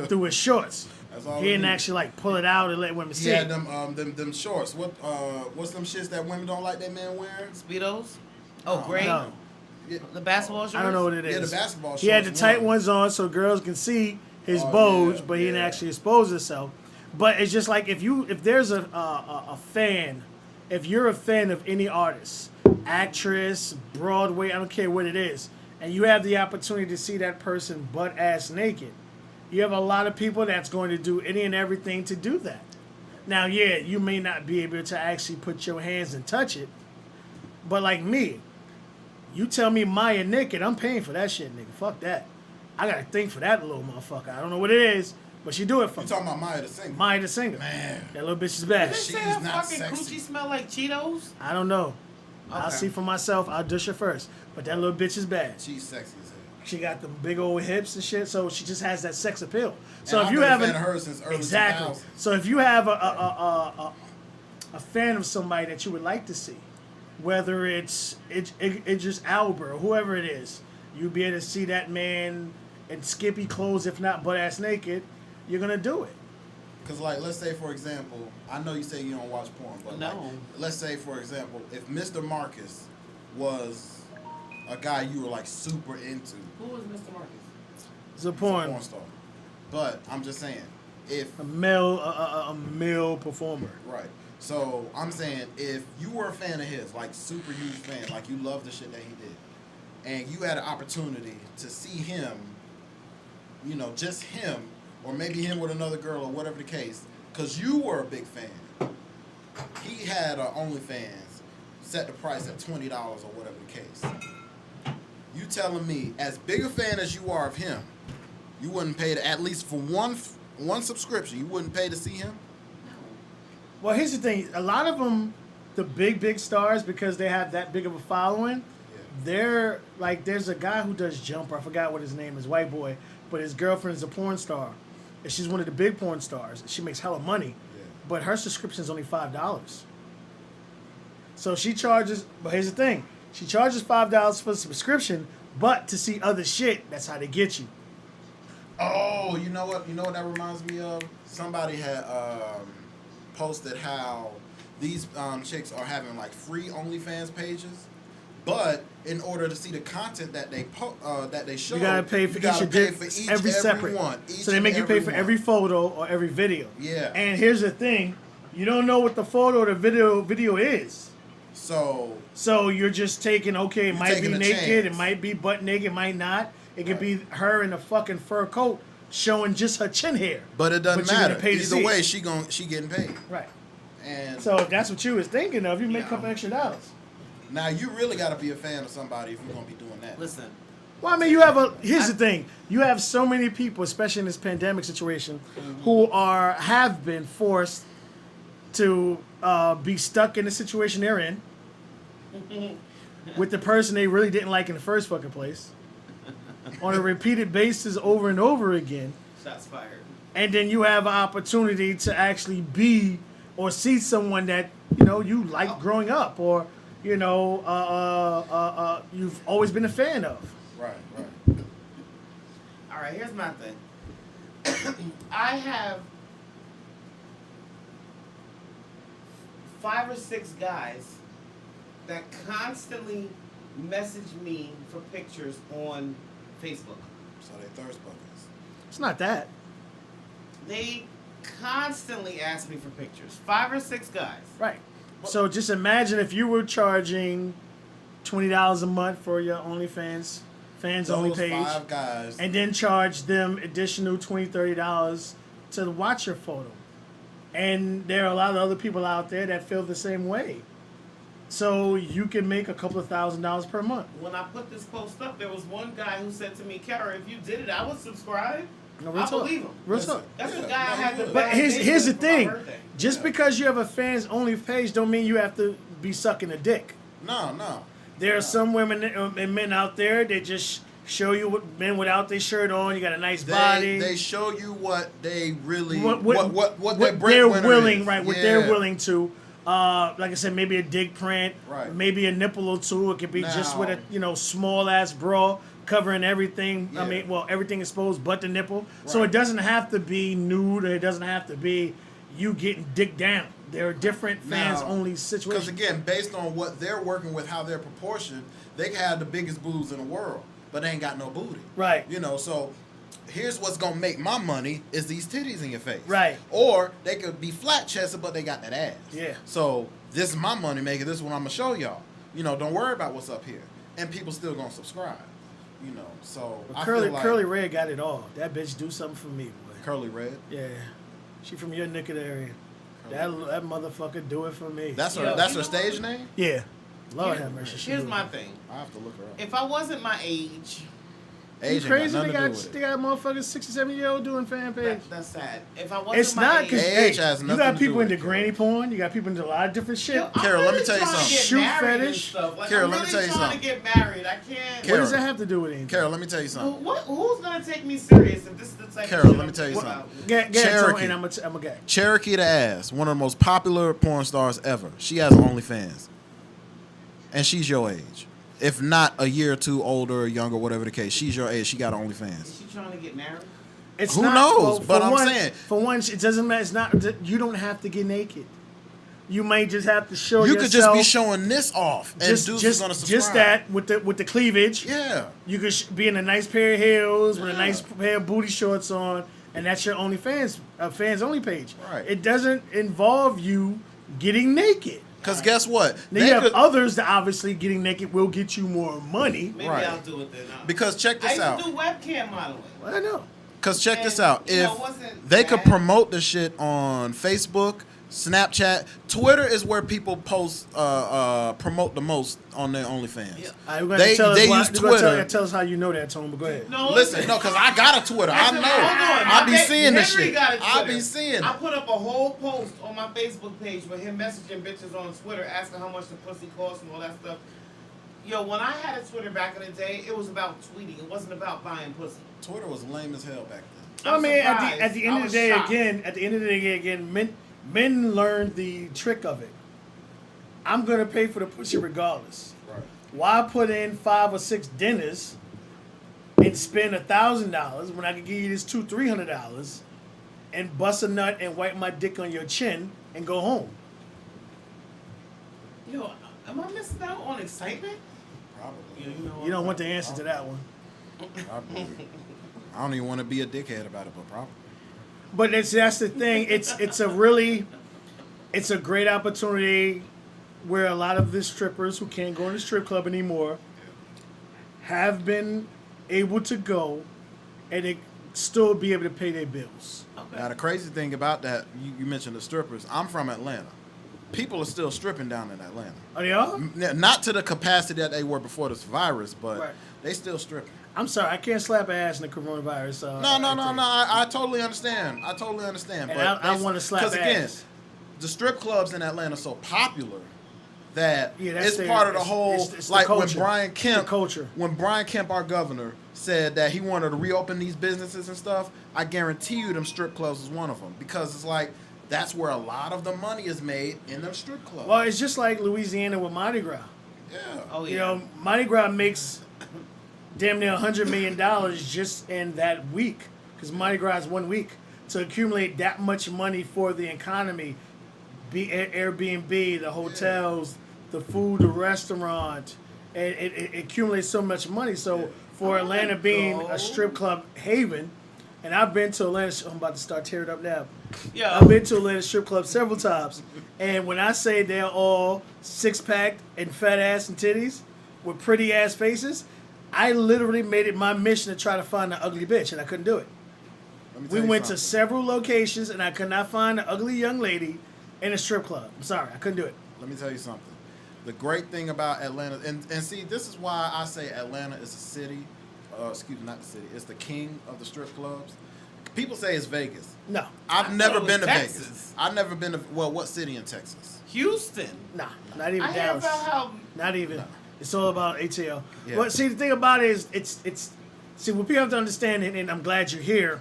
through his shorts. That's all He he didn't did. actually, like, pull it out and let women He see had it. them shorts. What's them shits that women don't like that man wearing? Speedos? Oh, No. great. No, Yeah, The basketball shorts? I don't know what it is. yeah, the basketball shorts. He had the tight one. ones on so girls can see his Oh, bulge, yeah, but he didn't yeah. actually expose himself. But it's just like if there's a fan, if you're a fan of any artist, actress, Broadway, I don't care what it is, and you have the opportunity to see that person butt ass naked, you have a lot of people that's going to do any and everything to do that. Now, yeah, you may not be able to actually put your hands and touch it, but like me, You tell me Maya naked, I'm paying for that shit, nigga. Fuck that. I got to think for that little motherfucker. I don't know what it is, but she do it for You me. talking about Maya the singer? Maya the singer. Man. That little bitch is bad. Did they She's say her not fucking sexy. coochie smell like Cheetos? I don't know. I'll Okay. see for myself. I'll dish her first. But that little bitch is bad. She's sexy as hell. She got the big old hips and shit, so she just has that sex appeal. So And if you I've have been a an, fan of her since early exactly. 2000s. So if you have a fan of somebody that you would like to see, whether it's Idris Elba or whoever it is, you'll be able to see that man in skimpy clothes, if not butt ass naked. You're gonna do it. Cause like, let's say for example, I know you say you don't watch porn, but No. like, let's say for example, if Mr. Marcus was a guy you were like super into, Who was Mr. Marcus? It's a he's a porn, porn star. But I'm just saying, if a male performer. right, so I'm saying if you were a fan of his, like super huge fan, like you love the shit that he did, and you had an opportunity to see him, you know, just him, or maybe him with another girl or whatever the case, because you were a big fan. He had a OnlyFans, set the price at $20 or whatever the case. You telling me, as big a fan as you are of him, you wouldn't pay to, at least for one subscription, you wouldn't pay to see him? Well, here's the thing. A lot of them, the big stars, because they have that big of a following, they're like, there's a guy who does Jumper. I forgot what his name is, white boy, but his girlfriend is a porn star. And she's one of the big porn stars. She makes hella money, but her subscription is only $5. So she charges, but here's the thing. She charges $5 for the subscription, but to see other shit, that's how they get you. Oh, you know what? You know what that reminds me of? Somebody had posted how these chicks are having like free OnlyFans pages, but in order to see the content that they show, You gotta pay for every separate one. So they make you pay for every photo or every video. Yeah. And here's the thing, you don't know what the photo or the video is. So you're just taking, okay, it You're might be taking a naked, chance. it might be butt naked, it might not. It could be her in a fucking fur coat showing just her chin hair. But it doesn't But you're gonna matter. pay to Either see way, it. she getting paid. Right. And So if that's what you was thinking of, you make a couple extra dollars. now you really got to be a fan of somebody if you're gonna be doing that. Listen, Well, I mean, here's the thing. You have so many people, especially in this pandemic situation, who have been forced to be stuck in the situation they're in with the person they really didn't like in the first fucking place on a repeated basis over and over again. shots fired. And then you have an opportunity to actually be or see someone that, you know, you like growing up or, you know, you've always been a fan of. Right. All right, here's my thing. I have 5 or 6 guys that constantly message me for pictures on Facebook. So they thirst buckets. It's not that. They constantly ask me for pictures. 5 or 6 guys. Right. So just imagine if you were charging $20 a month for your OnlyFans, fans only Those page, 5 guys. and then charge them additional $20, $30 to watch your photo. And there are a lot of other people out there that feel the same way. So you can make a couple of $1,000s per month. When I put this post up, there was one guy who said to me, Kara, if you did it, I would subscribe. No, real I talk. believe him. Real Listen, talk. That's the Yeah, guy I no, had you the would. But bad here's date the with for my thing. birthday. Just because you have a fans only page don't mean you have to be sucking a dick. No. There are some women and men out there that just show you what men without their shirt on. You got a nice body. They show you what they really what their they're breadwinner willing, is. right? What Yeah. they're willing to. Like I said, maybe a dick print, Right. maybe a nipple or two. It could be just with a small ass bra covering everything. Yeah. I mean, well, everything exposed but the nipple. So Right. it doesn't have to be nude. Or it doesn't have to be you getting dick down. There are different fans only Because situations. again, based on what they're working with, how they're proportioned, they can have the biggest boobs in the world, but they ain't got no booty. Right. You know, so here's what's gonna make my money is these titties in your face. Right. Or they could be flat chested, but they got that ass. Yeah. So this is my money maker. This is what I'm gonna show y'all. You know, don't worry about what's up here, and people still gonna subscribe. You know, so I feel like Curly Red got it all. That bitch do something for me, boy. Curly Red. Yeah, she from your neck of the area. That motherfucker do it for me. That's her. Yo, That's you her know stage what? name. Yeah. Lord have mercy. she Here's do. my thing. I have to look her up. If I wasn't my age, You Age ain't crazy? got They nothing to do got with they it. got motherfuckers 67-year-old doing fan page. that's sad. If I wasn't It's my not age, because Age hey, has you nothing got to do people with into it, Carol. granny porn. You got people into a lot of different shit. Yo, I'm Carol, let me really tell you trying to something. get Shoot married and fetish? stuff. Like, Carol, I'm let me really tell you trying something. to get married. I can't. Carol. What does that have to do with anything? Carol, let me tell you Well, something. who's gonna take me serious if this is the type Carol, of shit let me I'm tell you thinking something. about? Get Cherokee. and I'm a guy. Cherokee the Ass, one of the most popular porn stars ever. She has OnlyFans. And she's your age. If not a year or two older or younger, whatever the case, she's your age. She got OnlyFans. Is she trying to get married? It's Who not, knows? well, But for I'm one, saying- for one, it doesn't matter. It's not. You don't have to get naked. You might just have to show You yourself. could just be showing this off, and dudes is gonna subscribe. just that with the cleavage. Yeah. You could be in a nice pair of heels with a nice pair of booty shorts on, and that's your OnlyFans fans only page. Right. It doesn't involve you getting naked. Because guess what? Now you have others that obviously getting naked will get you more money. Maybe Right. I'll do it then. Because check I this used out. to do webcam modeling. I know. Because check this And, out. you know, If it wasn't they could bad. promote the shit on Facebook, Snapchat, Twitter is where people post, promote the most on their OnlyFans. Yeah. All right, we're gonna They tell us use we're gonna Twitter. tell us how you know that, Tone. But go ahead. No, Listen, no, because I got a Twitter. I Listen, know. hold on. I My be ba- seeing this Henry shit. got a I Twitter. be seeing I it. put up a whole post on my Facebook page with him messaging bitches on Twitter asking how much the pussy costs and all that stuff. Yo, when I had a Twitter back in the day, it was about tweeting. It wasn't about buying pussy. Twitter was lame as hell back then. I I'm mean, surprised. at the I end of the was day, shocked. again, men learned the trick of it. I'm gonna pay for the pussy regardless. Right. Why put in 5 or 6 dinners and spend $1,000 when I could give you this $200-$300 and bust a nut and wipe my dick on your chin and go home? Yo, am I missing out on excitement? Probably. You don't want the answer to that one. Probably. I don't even want to be a dickhead about it, but probably. But that's the thing. It's a great opportunity where a lot of the strippers who can't go in the strip club anymore have been able to go and they still be able to pay their bills. Okay. Now, the crazy thing about that, you mentioned the strippers. I'm from Atlanta. People are still stripping down in Atlanta. Oh, they are? Not to the capacity that they were before this virus, but Right. they still stripping. I'm sorry, I can't slap ass in the coronavirus. So No. I totally understand. I totally understand. And but I wanna slap because again, ass. the strip clubs in Atlanta are so popular that Yeah, that's it's their- part of the it's- whole. it's the like when culture. Brian It's Kemp, the culture. when Brian Kemp, our governor, said that he wanted to reopen these businesses and stuff, I guarantee you, them strip clubs is one of them because it's like that's where a lot of the money is made in them strip clubs. Well, it's just like Louisiana with Mardi Gras. Yeah. Oh, yeah. You know, Mardi Gras makes damn near $100 million just in that week because Mardi Gras is 1 week. To accumulate that much money for the economy, be Airbnb, the hotels, the food, the restaurant, it accumulates so much money. So for I wanna Atlanta being go. a strip club haven, and I've been to Atlanta, I'm about to start tearing up now. Yo. I've been to Atlanta strip club several times, and when I say they're all 6-pack and fat ass and titties with pretty ass faces, I literally made it my mission to try to find an ugly bitch, and I couldn't do it. Let me We tell you went to something. several locations, and I could not find an ugly young lady in a strip club. I'm sorry, I couldn't do it. Let me tell you something. The great thing about Atlanta, and see, this is why I say Atlanta is a city. Excuse me, not the city. It's the king of the strip clubs. People say it's Vegas. No, I've I never thought it been to was Vegas. Texas. I've never been to, well, what city in Texas? Houston. nah, not even I hear Dallas. about how Not even. It's all about ATL. Yeah. But see, the thing about it is, it's see what people have to understand, and I'm glad you're here.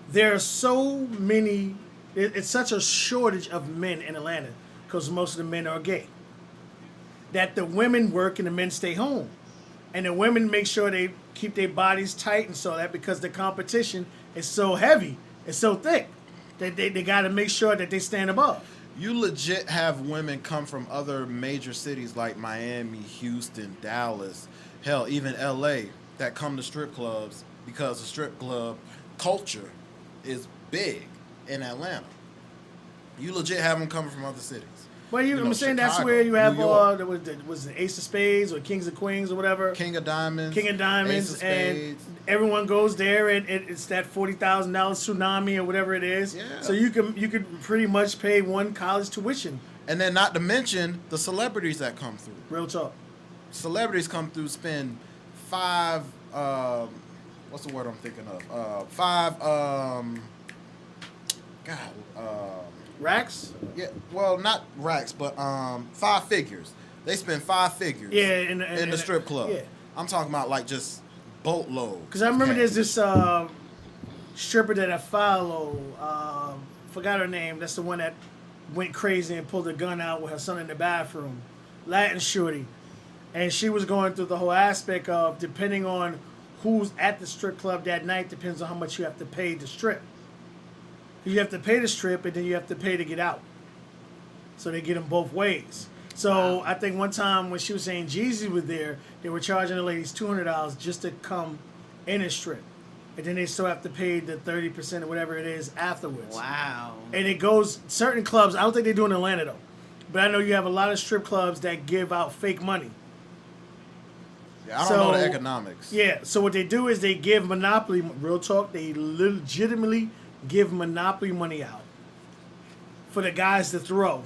There are so many. It's such a shortage of men in Atlanta because most of the men are gay. That the women work and the men stay home, and the women make sure they keep their bodies tight and so that because the competition is so heavy, it's so thick, that they got to make sure that they stand above. You legit have women come from other major cities like Miami, Houston, Dallas, hell, even LA that come to strip clubs because the strip club culture is big in Atlanta. You legit have them coming from other cities. Well, you know, I'm saying that's Chicago, where you have New York. was the Ace of Spades or Kings of Queens or whatever. King of Diamonds. King of Diamonds, Ace of and Spades. everyone goes there, and it's that $40,000 tsunami or whatever it is. Yeah. So you could pretty much pay one college tuition. And then not to mention the celebrities that come through. Real talk. Celebrities come through, spend five. What's the word I'm thinking of? Racks. Yeah. Well, not racks, but 5 figures. They spend 5 figures. Yeah, in the strip club. Yeah. I'm talking about like just boatload. Because I remember there's this stripper that I follow. Forgot her name. That's the one that went crazy and pulled a gun out with her son in the bathroom. Latin shorty. And she was going through the whole aspect of depending on who's at the strip club that night depends on how much you have to pay to strip. You have to pay to strip and then you have to pay to get out. So they get them both ways. So I think one time when she was saying Jeezy was there, they were charging the ladies $200 just to come in and strip. And then they still have to pay the 30% or whatever it is afterwards. Wow. And it goes, certain clubs, I don't think they do in Atlanta though, but I know you have a lot of strip clubs that give out fake money. Yeah, I don't know the economics. Yeah, so what they do is they give Monopoly, real talk, they legitimately give Monopoly money out for the guys to throw.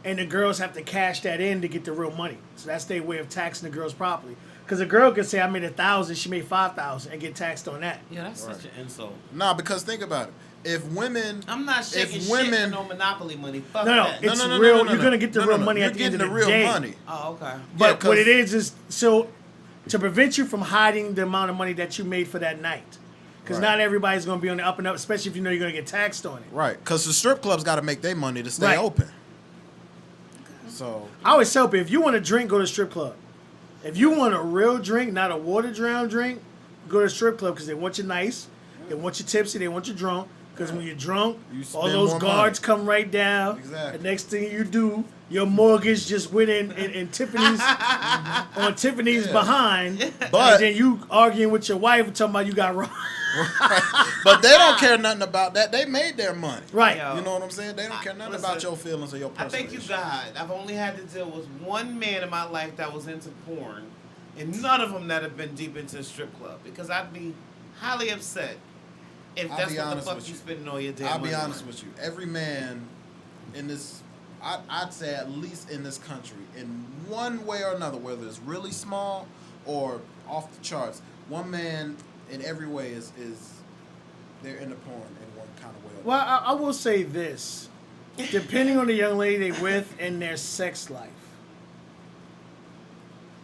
And the girls have to cash that in to get the real money. So that's their way of taxing the girls properly. Because a girl could say, I made 1,000, she made 5,000, and get taxed on that. Yeah, that's such an insult. Nah, because think about it. If women, I'm not shaking shit for no Monopoly money. Fuck No, that. it's real. You're gonna get the real money You're at the end of getting the the real day. money. Oh, okay. But Yeah, what it is so to prevent you from hiding the amount of money that you made for that night. Because Right. not everybody's going to be on the up and up, especially if you know you're going to get taxed on it. Right, because the strip clubs got to make their money to stay Right. open. So I always tell people, if you want to drink, go to the strip club. If you want a real drink, not a watered-down drink, go to the strip club because they want you nice, they want you tipsy, they want you drunk. Because when you're drunk, You all spend those more guards money. come right down. Exactly. The next thing you do, your mortgage just went in Tiffany's on Tiffany's Yeah. behind. But- and then you arguing with your wife talking about you got wrong. but they don't care nothing about that. They made their money. Right. Yo. You know what I'm saying? They don't care nothing Listen, about your feelings or your I personal thank you, issues. God. I've only had to deal with one man in my life that was into porn, and none of them that have been deep into a strip club. Because I'd be highly upset if I'll that's be what the honest fuck with you you. spending all your damn I'll money be honest on. with you. Every man in this, I'd say at least in this country, in one way or another, whether it's really small or off the charts, one man in every way is they're into porn in one kind of way. Well, I will say this. Depending on the young lady they with and their sex life.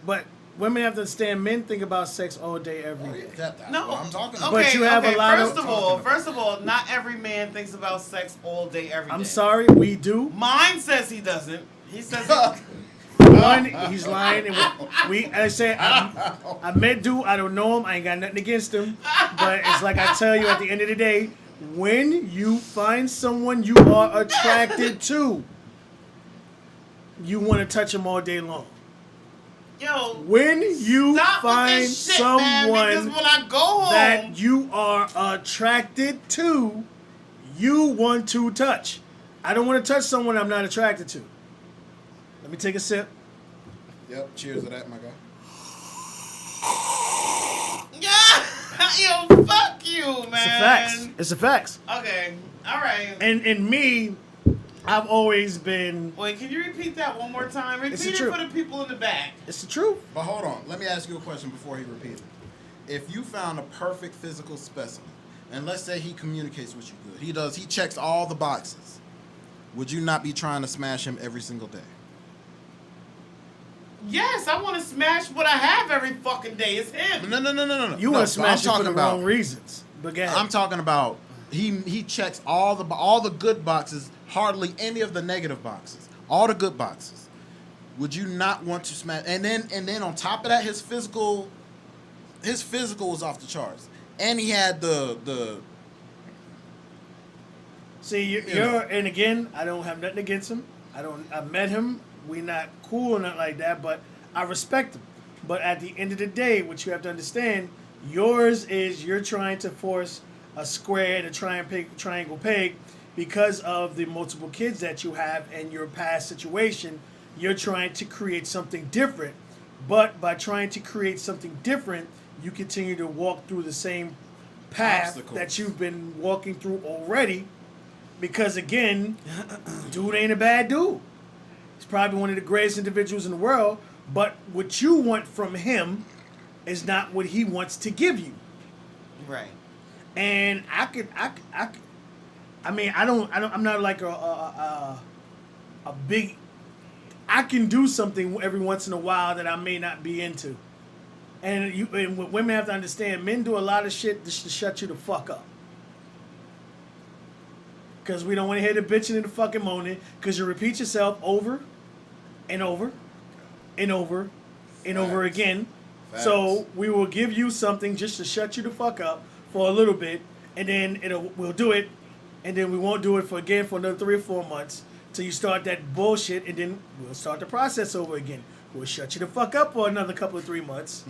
But women have to understand, men think about sex all day, every day. That's No, what I'm talking okay, about. But you have a lot first of- first of all, not every man thinks about sex all day, every day. I'm sorry, we do. Mine says he doesn't. He says One, he's lying. And I say, I met dude, I don't know him, I ain't got nothing against him. But it's like I tell you at the end of the day, when you find someone you are attracted to, you want to touch them all day long. yo, When you stop with find this shit, man, because someone when I go home, that you are attracted to, you want to touch. I don't want to touch someone I'm not attracted to. Let me take a sip. Yep. Cheers to that, my guy. yo, fuck you, man. It's a facts. It's a facts. Okay, all right. And me, I've always been. Wait, can you repeat that one more time? It's Repeat the it truth. for the people in the back. It's the truth. But hold on. Let me ask you a question before he repeats it. If you found a perfect physical specimen, and let's say he communicates with you good, he checks all the boxes, would you not be trying to smash him every single day? Yes, I want to smash what I have every fucking day. It's him. No. You No, want to so smash it I'm for the talking about- wrong reasons. But go ahead. I'm talking about he checks all the good boxes, hardly any of the negative boxes, all the good boxes. Would you not want to smash? And then on top of that, his physical was off the charts, and he had the. See, you're and again, I don't have nothing against him. I met him. We not cool or nothing like that, but I respect him. But at the end of the day, what you have to understand, yours is you're trying to force a square and a triangle peg, because of the multiple kids that you have and your past situation, you're trying to create something different. But by trying to create something different, you continue to walk through the same path Obstacles. that you've been walking through already. Because again, dude ain't a bad dude. He's probably one of the greatest individuals in the world. But what you want from him is not what he wants to give you. Right. And I'm not like a big. I can do something every once in a while that I may not be into, and what women have to understand, men do a lot of shit just to shut you the fuck up, because we don't want to hear the bitching and the fucking moaning, because you repeat yourself over, and over, and over, and over Facts. again. Facts. So we will give you something just to shut you the fuck up for a little bit, and then we'll do it, and then we won't do it for another 3 or 4 months till you start that bullshit, and then we'll start the process over again. We'll shut you the fuck up for another couple of 3 months.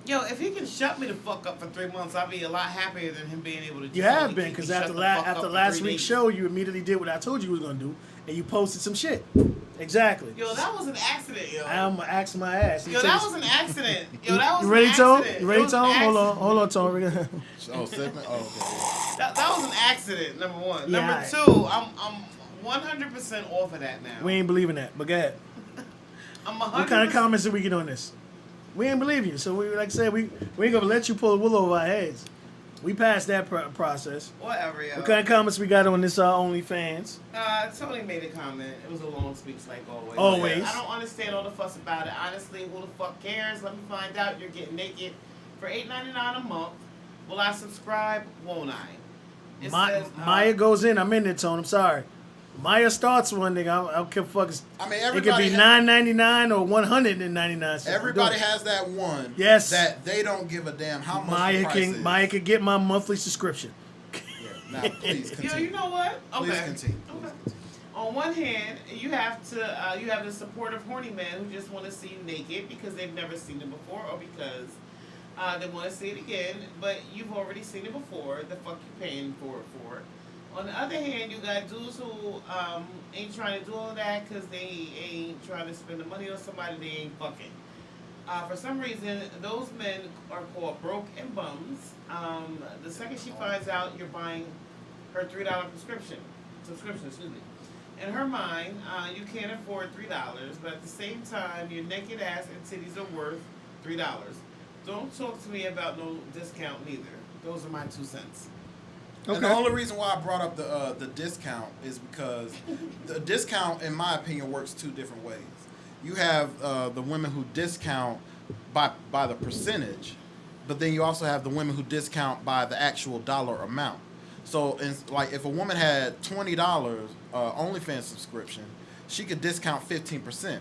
Yo, if he can shut me the fuck up for 3 months, I'd be a lot happier than him being able to. You just have only been, keep me because shut after the fuck up after for last 3 week's days. show, you immediately did what I told you was gonna do, and you posted some shit. Exactly. Yo, that was an accident, yo. I'm gonna ask my ass. Yo, that was an accident. Yo, that was You ready, an Tone? accident. You It ready, was an Tone? accident. Hold on, Tone. Oh, segment? Oh, okay. That was an accident. Number one. Yeah, Number alright. two, I'm 100% off of that now. We ain't believing that, but go ahead. I'm 100%. What kind of comments did we get on this? We ain't believe you, so we like I said, we ain't gonna let you pull the wool over our heads. We passed that process. Whatever, yo. What kind of comments we got on this OnlyFans? Tony made a comment. It was a long speech, like always. Always. I don't understand all the fuss about it. Honestly, who the fuck cares? Let me find out you're getting naked for $8.99 a month. Will I subscribe? Won't I? It says, Maya goes in. I'm in there, Tone. I'm sorry. Maya starts one thing. I don't care fuck. I mean, It could everybody. be $9.99 or $199. Everybody has that one. Yes. That they don't give a damn how much the price is. Maya can get my monthly subscription. Yeah. Now, please continue. Yo, you know what? Okay. Please continue. Okay. On one hand, you have the supportive horny men who just want to see you naked because they've never seen it before, or because they want to see it again, but you've already seen it before. The fuck you paying for it for? On the other hand, you got dudes who ain't trying to do all that because they ain't trying to spend the money on somebody they ain't fucking. For some reason, those men are called broke and bums. The second she finds out you're buying her $3 subscription, excuse me. In her mind, you can't afford $3, but at the same time, your naked ass and titties are worth $3. Don't talk to me about no discount neither. Those are my 2 cents. And the only reason why I brought up the discount is because the discount, in my opinion, works 2 different ways. You have the women who discount by the percentage, but then you also have the women who discount by the actual dollar amount. So, like, if a woman had $20 OnlyFans subscription, she could discount 15%.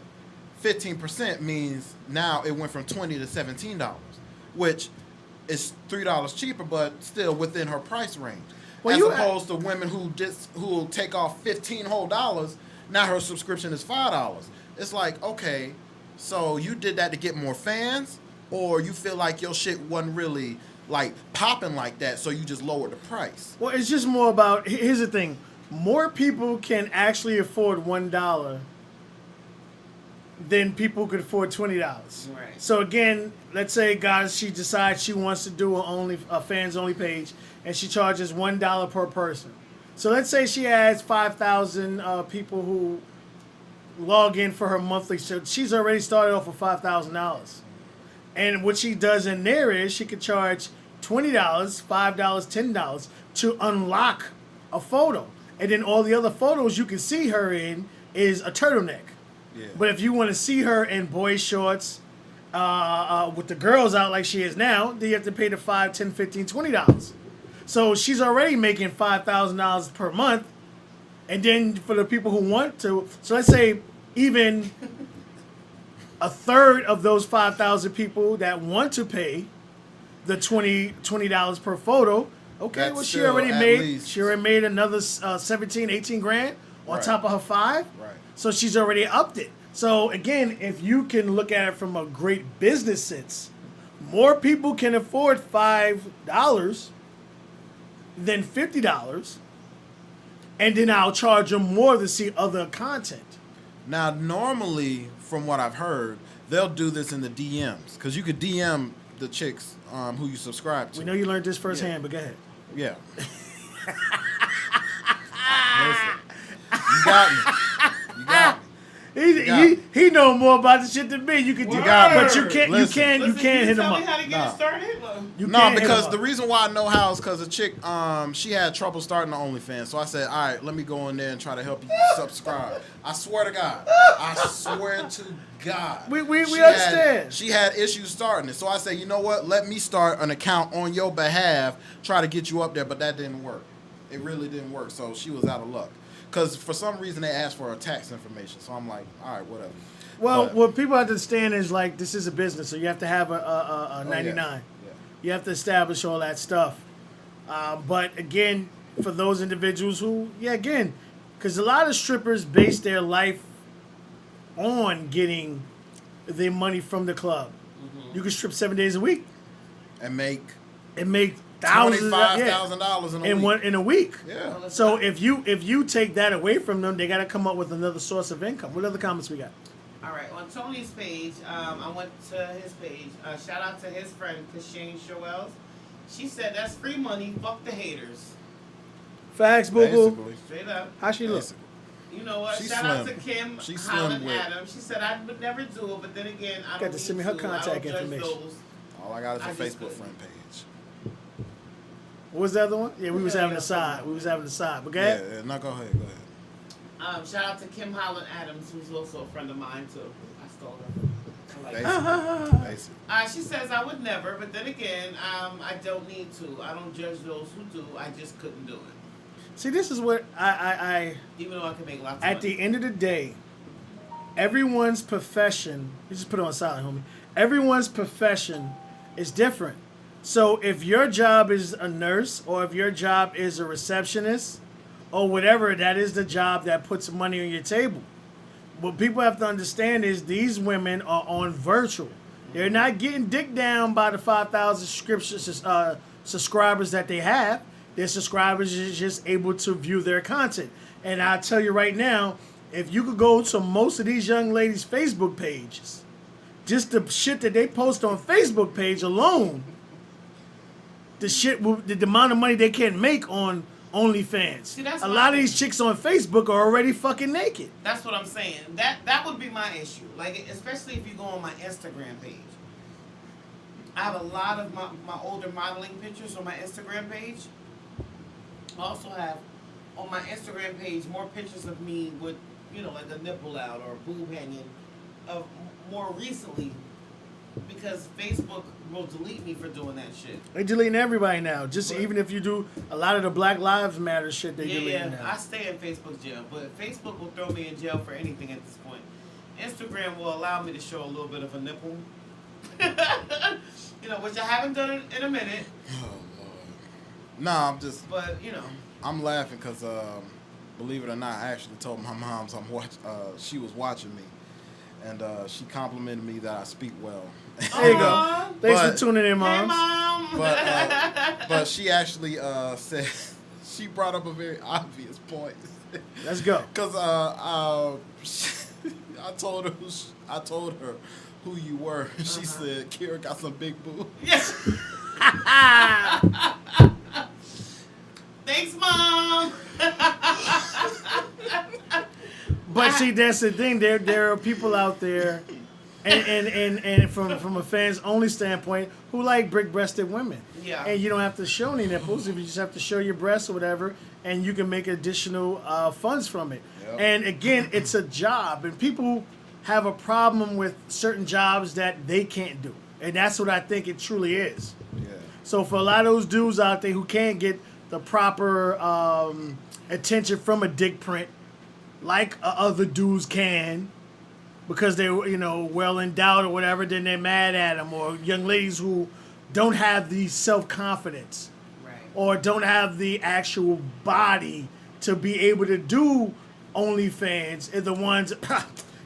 15% means now it went from $20 to $17, which is $3 cheaper, but still within her price range. Well, As you opposed to women who will take off $15 whole dollars. Now her subscription is $5. It's like, okay, so you did that to get more fans, or you feel like your shit wasn't really like popping like that, so you just lowered the price. Well, it's just more about. Here's the thing: more people can actually afford $1 than people could afford $20. Right. So again, let's say, guys, she decides she wants to do a fans only page, and she charges $1 per person. So let's say she has 5,000 people who log in for her monthly. So she's already started off with $5,000. And what she does in there is she could charge $20, $5, $10 to unlock a photo. And then all the other photos you can see her in is a turtleneck. Yeah. But if you want to see her in boy shorts with the girls out like she is now, then you have to pay the $5, $10, $15, $20. So she's already making $5,000 per month. And then for the people who want to, so let's say even a third of those 5,000 people that want to pay the $20 per photo, okay, That's well she still already at made least another 17, 18 grand on Right. top of her 5. Right. So she's already upped it. So again, if you can look at it from a great business sense, more people can afford $5 then $50, and then I'll charge them more to see other content. Now, normally, from what I've heard, they'll do this in the DMs because you could DM the chicks who you subscribe to. We know you learned this firsthand, but go ahead. Yeah. Listen, you got me. You got me. He know more about the shit than me. You can do, but you can't. Listen. You can't hit him Tell me up. how to get it started. You No, can't hit because him the up. reason why I know how is because a chick, she had trouble starting the OnlyFans. So I said, all right, let me go in there and try to help you subscribe. I swear to God. I swear to God. We She understand. She had issues starting it. So I said, you know what? Let me start an account on your behalf, try to get you up there. But that didn't work. It really didn't work. So she was out of luck. Because for some reason they asked for her tax information. So I'm like, all right, whatever. Well, But- what people understand is like this is a business, so you have to have a Oh, 99. yeah. You have to establish all that stuff. But again, for those individuals who, because a lot of strippers base their life on getting their money from the club. You can strip 7 days a week And make and make thousands, $25,000 in a week. Yeah. So if you take that away from them, they got to come up with another source of income. What other comments we got? All right, on Tony's page, I went to his page. Shout out to his friend, Kashane Shoels. She said, that's free money, fuck the haters. Facts, boo boo. Basically. Straight up. How she look? Basically. You know what? She's Shout out to slim. Kim She's slim Holland with- Adams. She said, I would never do it, but then again, I Got don't to send me need her to. I contact don't judge information. those. All I got is a I just Facebook couldn't. friend page. What was the other one? Yeah, we was Yeah, having yeah. a side. We was having a side. But go Yeah, ahead. yeah, no, go ahead. Shout out to Kim Holland Adams, who's also a friend of mine, too. I stole her. I like her. Basically. Basically. She says, I would never, but then again, I don't need to. I don't judge those who do. I just couldn't do it. See, this is what I Even though I could make lots of at money. the end of the day, everyone's profession, you just put it on silent, homie. Everyone's profession is different. So if your job is a nurse or if your job is a receptionist or whatever, that is the job that puts money on your table. What people have to understand is these women are on virtual. They're not getting dick down by the 5,000 subscribers that they have. Their subscribers are just able to view their content. And I'll tell you right now, if you could go to most of these young ladies' Facebook pages, just the shit that they post on Facebook page alone, the amount of money they can make on OnlyFans. See, that's A why- lot of these chicks on Facebook are already fucking naked. That's what I'm saying. That would be my issue. Like, especially if you go on my Instagram page. I have a lot of my older modeling pictures on my Instagram page. I also have on my Instagram page more pictures of me with, like a nipple out or a boob hanging of more recently, because Facebook will delete me for doing that shit. They deleting everybody now. Just But- even if you do a lot of the Black Lives Matter shit, they Yeah, deleting I now. stay in Facebook jail, but Facebook will throw me in jail for anything at this point. Instagram will allow me to show a little bit of a nipple. Which I haven't done in a minute, Oh, Lord. Nah, but I'm laughing because, believe it or not, I actually told my mom she was watching me. And she complimented me that I speak well. There you go. Aw. Thanks But- for tuning in, Hey, moms. Mom. But she actually said, she brought up a very obvious point. Let's go. Because I told her who you were. She said, Kira got some big boo. Yes. Thanks, Mom. But see, that's the thing. There are people out there, and from a fans only standpoint, who like brick-breasted women. Yeah. And you don't have to show any nipples. If you just have to show your breasts or whatever, and you can make additional funds from it. Yep. And again, it's a job, and people have a problem with certain jobs that they can't do, and that's what I think it truly is. Yeah. So for a lot of those dudes out there who can't get the proper attention from a dick print, like other dudes can, because they're well endowed or whatever, then they're mad at them. Or young ladies who don't have the self-confidence Right. or don't have the actual body to be able to do OnlyFans are the ones.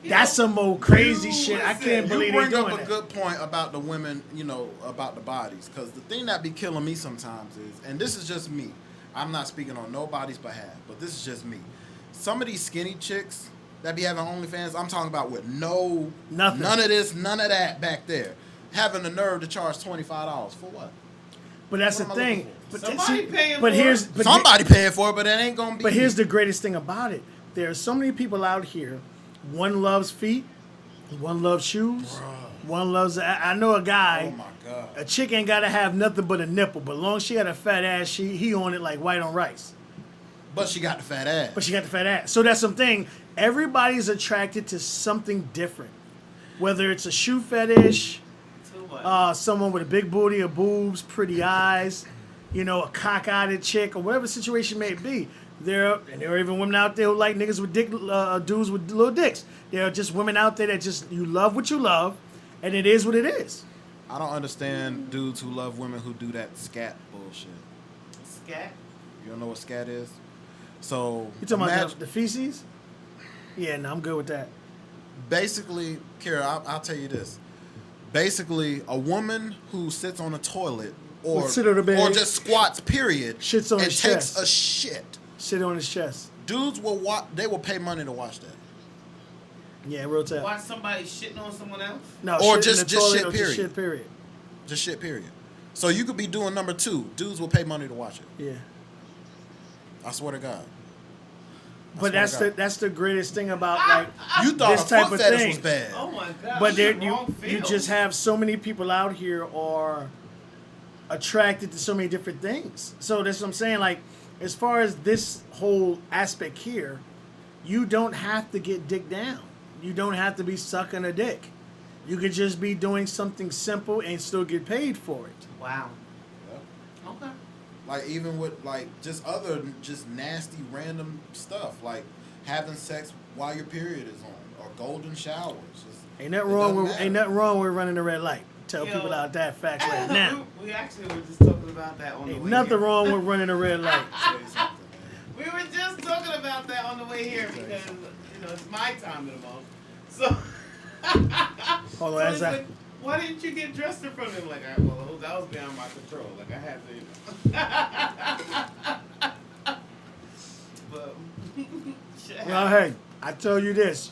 That's some old crazy shit. I can't You believe they bring doing up a that. good point about the women, about the bodies. Because the thing that be killing me sometimes is, and this is just me, I'm not speaking on nobody's behalf, but this is just me. Some of these skinny chicks that be having OnlyFans, I'm talking about with Nothing. none of this, none of that back there. Having the nerve to charge $25 for what? But that's What the am I looking thing. for? But Somebody paying but for here's it. but Somebody paying for it, but it ain't gonna be. But here's the greatest thing about it. There are so many people out here. One loves feet, one loves shoes, one loves. I know a guy. Oh my god. A chick ain't gotta have nothing but a nipple, but long as she got a fat ass, he on it like white on rice. But she got the fat ass. But she got the fat ass. So that's something. Everybody's attracted to something different. Whether it's a shoe fetish, Too much. someone with a big booty or boobs, pretty eyes, a cock-eyed chick, or whatever the situation may be. There are even women out there who like niggas with dudes with little dicks. There are just women out there that just, you love what you love, and it is what it is. I don't understand dudes who love women who do that scat bullshit. Scat. You don't know what scat is? So You talking imagine- about the feces? Yeah, no, I'm good with that. basically, Kara, I'll tell you this. Basically, a woman who sits on a toilet or Would sit on the bed. or just squats, period, Shits on and his takes chest. a shit. Sit on his chest. Dudes will watch. They will pay money to watch that. Yeah, real talk. Watch somebody shitting on someone else. No, Or shit just- in the just toilet shit, or period. Just shit, period. Just shit, period. So you could be doing number 2. Dudes will pay money to watch it. Yeah. I swear to God. But swear to God. that's the greatest thing about like You thought this a type foot of fetish thing. was bad. Oh my god. But there, I'm in the you wrong you field. just have so many people out here are attracted to so many different things. So that's what I'm saying. Like, as far as this whole aspect here, you don't have to get dick down. You don't have to be sucking a dick. You could just be doing something simple and still get paid for it. Wow. Yeah. Okay. Like even with like just other just nasty random stuff like having sex while your period is on or golden showers. Ain't nothing It wrong doesn't with matter. ain't nothing wrong with running the red light. Tell Yo. people out that fact right now. we actually were just talking about that on the Ain't way nothing here. wrong with running a red light. Tell you something, man. We were just talking about that on the way here because it's my time of the month. So, Hold on, so as he's I- like, why didn't you get dressed in front of him? Like, well, that was beyond my control. Like, I had to. But shit Well, happens. hey, I tell you this.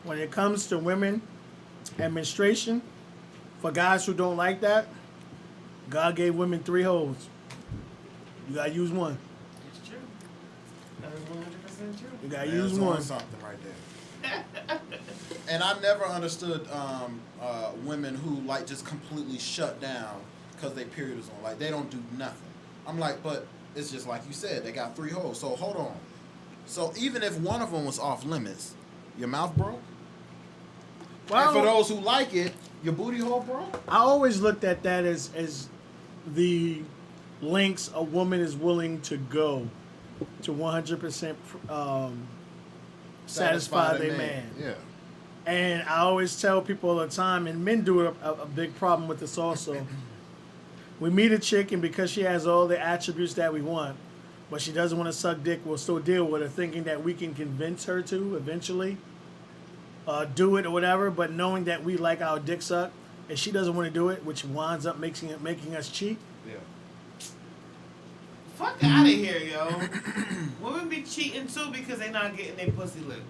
When it comes to women and menstruation, for guys who don't like that, God gave women 3 holes. You gotta use one. It's true. That is 100% true. You gotta Man, use it's on one. something right there. And I never understood women who like just completely shut down because their period is on. Like they don't do nothing. I'm like, but it's just like you said, they got 3 holes. So hold on. So even if one of them was off limits, your mouth broke. And for those who like it, your booty hole broke. I always looked at that as the lengths a woman is willing to go to 100% satisfy their man. Yeah. And I always tell people all the time, and men do a big problem with this also. We meet a chick, and because she has all the attributes that we want, but she doesn't want to suck dick, we'll still deal with her, thinking that we can convince her to eventually do it or whatever, but knowing that we like our dick sucked, and she doesn't want to do it, which winds up making us cheat. Yeah. Fuck out of here, yo. Women be cheating too because they not getting their pussy licked.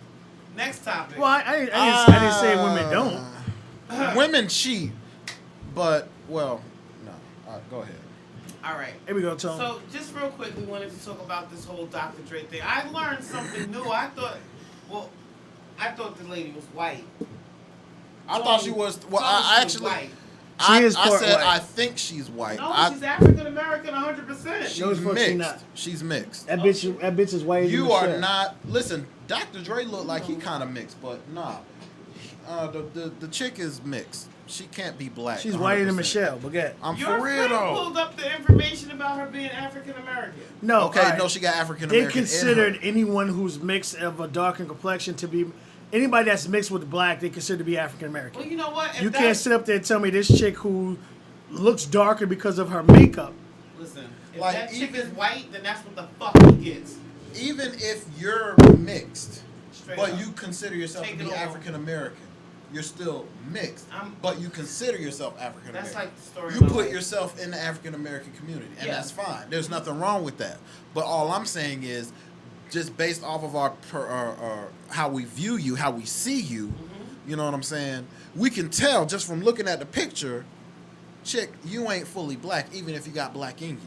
Next topic. Well, I didn't say women don't. Women cheat, but well, no. All right, go ahead. All right. Here we go, Tone. So, just real quick, we wanted to talk about this whole Dr. Dre thing. I learned something new. I thought the lady was white. I thought she was. Well, I she was actually. white. She is I part said white. I think she's white. No, she's African American 100%. She's No, the fuck she mixed. not. She's mixed. that bitch is white. You are not. Listen, Dr. Dre looked like he kind of mixed, but nah. The chick is mixed. She can't be black. She's whiter than 100%. Michelle. But get I'm Your for real friend though. pulled up the information about her being African American. no. Okay, alright. no, she got African They American. considered anyone who's mixed of a darker complexion to be anybody that's mixed with black. They consider to be African American. Well, you know what? If You that's- can't sit up there and tell me this chick who looks darker because of her makeup. Listen, if Like, that chick even- is white, then that's what the fuck he gets. Even if you're mixed, Straight but up. you consider yourself Take to it be all. African American, you're still mixed, I'm- but you consider yourself African American. That's like the story. You of my put life. yourself in the African American community, and Yeah. that's fine. There's nothing wrong with that. But all I'm saying is, just based off of our how we view you, how we see you, you know what I'm saying? We can tell just from looking at the picture, chick, you ain't fully black, even if you got black in you.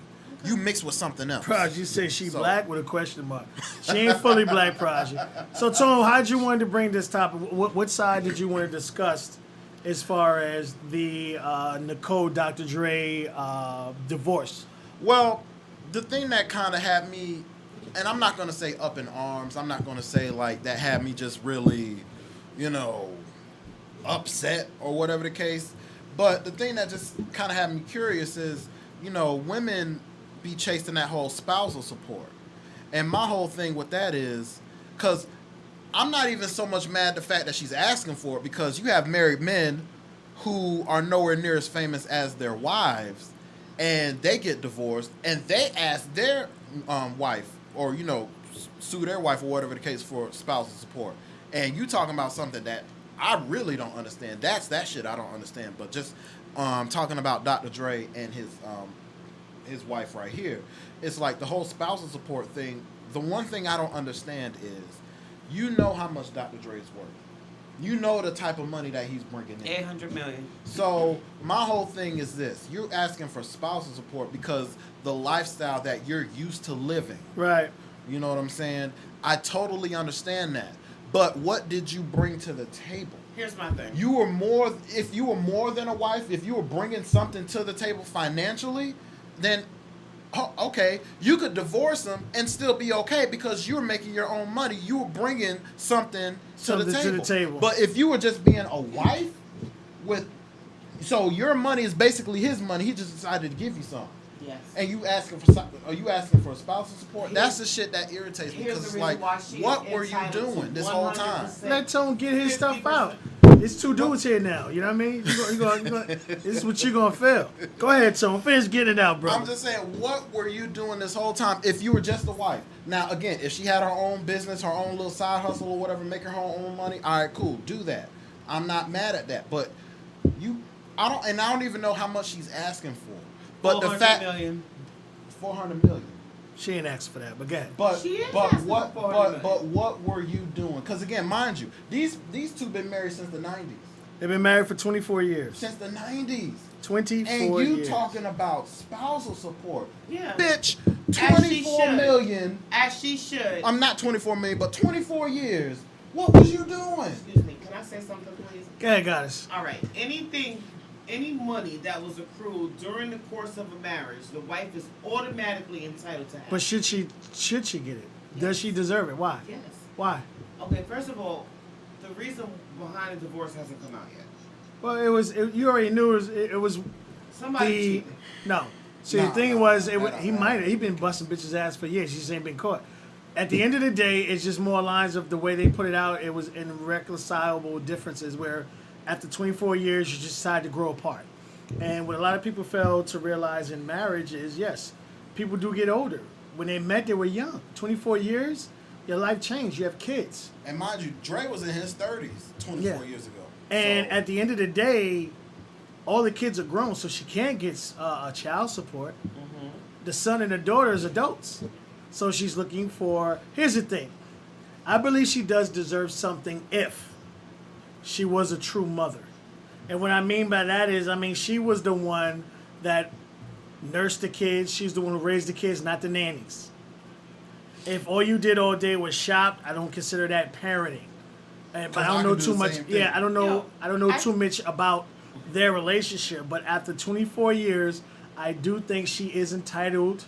You mixed with something else. Praj, you say she So- black with a question mark. She ain't fully black, Praj. So, Tom, how'd you want to bring this topic? What side did you want to discuss as far as the Nicole Dr. Dre divorce? Well, the thing that kind of had me, and I'm not going to say up in arms, I'm not going to say like that had me just really, you know, upset or whatever the case. But the thing that just kind of had me curious is, you know, women be chasing that whole spousal support. And my whole thing with that is, because I'm not even so much mad at the fact that she's asking for it, because you have married men who are nowhere near as famous as their wives, and they get divorced, and they ask their wife, or, you know, sue their wife or whatever the case for spousal support. And you talking about something that I really don't understand. That's that shit I don't understand. But just talking about Dr. Dre and his wife right here, it's like the whole spousal support thing. The one thing I don't understand is, you know how much Dr. Dre is worth. You know the type of money that he's bringing in. 800 million. So my whole thing is this: you're asking for spousal support because the lifestyle that you're used to living. Right. You know what I'm saying? I totally understand that. But what did you bring to the table? Here's my thing. If you were more than a wife, if you were bringing something to the table financially, then okay, you could divorce him and still be okay because you're making your own money. You were bringing something to the table. But if you were just being a wife so your money is basically his money. He just decided to give you some. Yes. And you asking for spousal support? That's the shit that irritates me, because it's like, what were you doing this whole time? Let Tone get his stuff out. It's two dudes here now. You know what I mean? This is what you're gonna feel. Go ahead, Tone. Finish getting it out, bro. I'm just saying, what were you doing this whole time if you were just a wife? Now, again, if she had her own business, her own little side hustle or whatever, making her own money, all right, cool, do that. I'm not mad at that. But I don't even know how much she's asking for. But the fact, 400 million. She ain't asked for that, but go ahead. But She is but asking what for 400 but what were you doing? Because again, mind you, these two been married since the 90s. They've been married for 24 years. Since the 90s. 24 And you years. talking about spousal support. Yeah. Bitch, As she 24 should. million. As she should. I'm not 24 million, but 24 years. What was you doing? Excuse me. Can I say something, please? Go ahead, Goddess. All right. Any money that was accrued during the course of a marriage, the wife is automatically entitled to have. But should she get it? Does she deserve it? Why? Yes. Why? Okay. First of all, the reason behind the divorce hasn't come out yet. Well, you already knew it was Somebody the cheated. no. See, the thing was, he been busting bitches' ass for years. He just ain't been caught. At the end of the day, it's just more lines of the way they put it out. It was irreconcilable differences where after 24 years, you just decide to grow apart. And what a lot of people fail to realize in marriage is, yes, people do get older. When they met, they were young. 24 years, your life changed. You have kids. And mind you, Dre was in his 30s 24 years ago. And So- at the end of the day, all the kids are grown, so she can't get child support. Mm-hmm. The son and the daughter is adults. So she's looking for... Here's the thing. I believe she does deserve something if she was a true mother. And what I mean by that is, she was the one that nursed the kids. She's the one who raised the kids, not the nannies. If all you did all day was shop, I don't consider that parenting. But I don't know too much. Yeah, I don't know too much about their relationship. But after 24 years, I do think she is entitled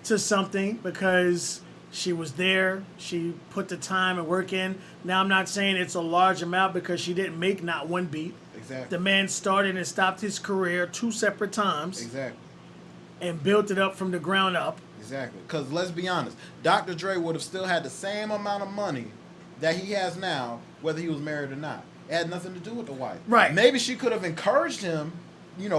to something because she was there. She put the time and work in. Now, I'm not saying it's a large amount because she didn't make not one beat. Exactly. The man started and stopped his career 2 separate times. Exactly. And built it up from the ground up. Exactly. Because let's be honest, Dr. Dre would have still had the same amount of money that he has now, whether he was married or not. It had nothing to do with the wife. Right. Maybe she could have encouraged him,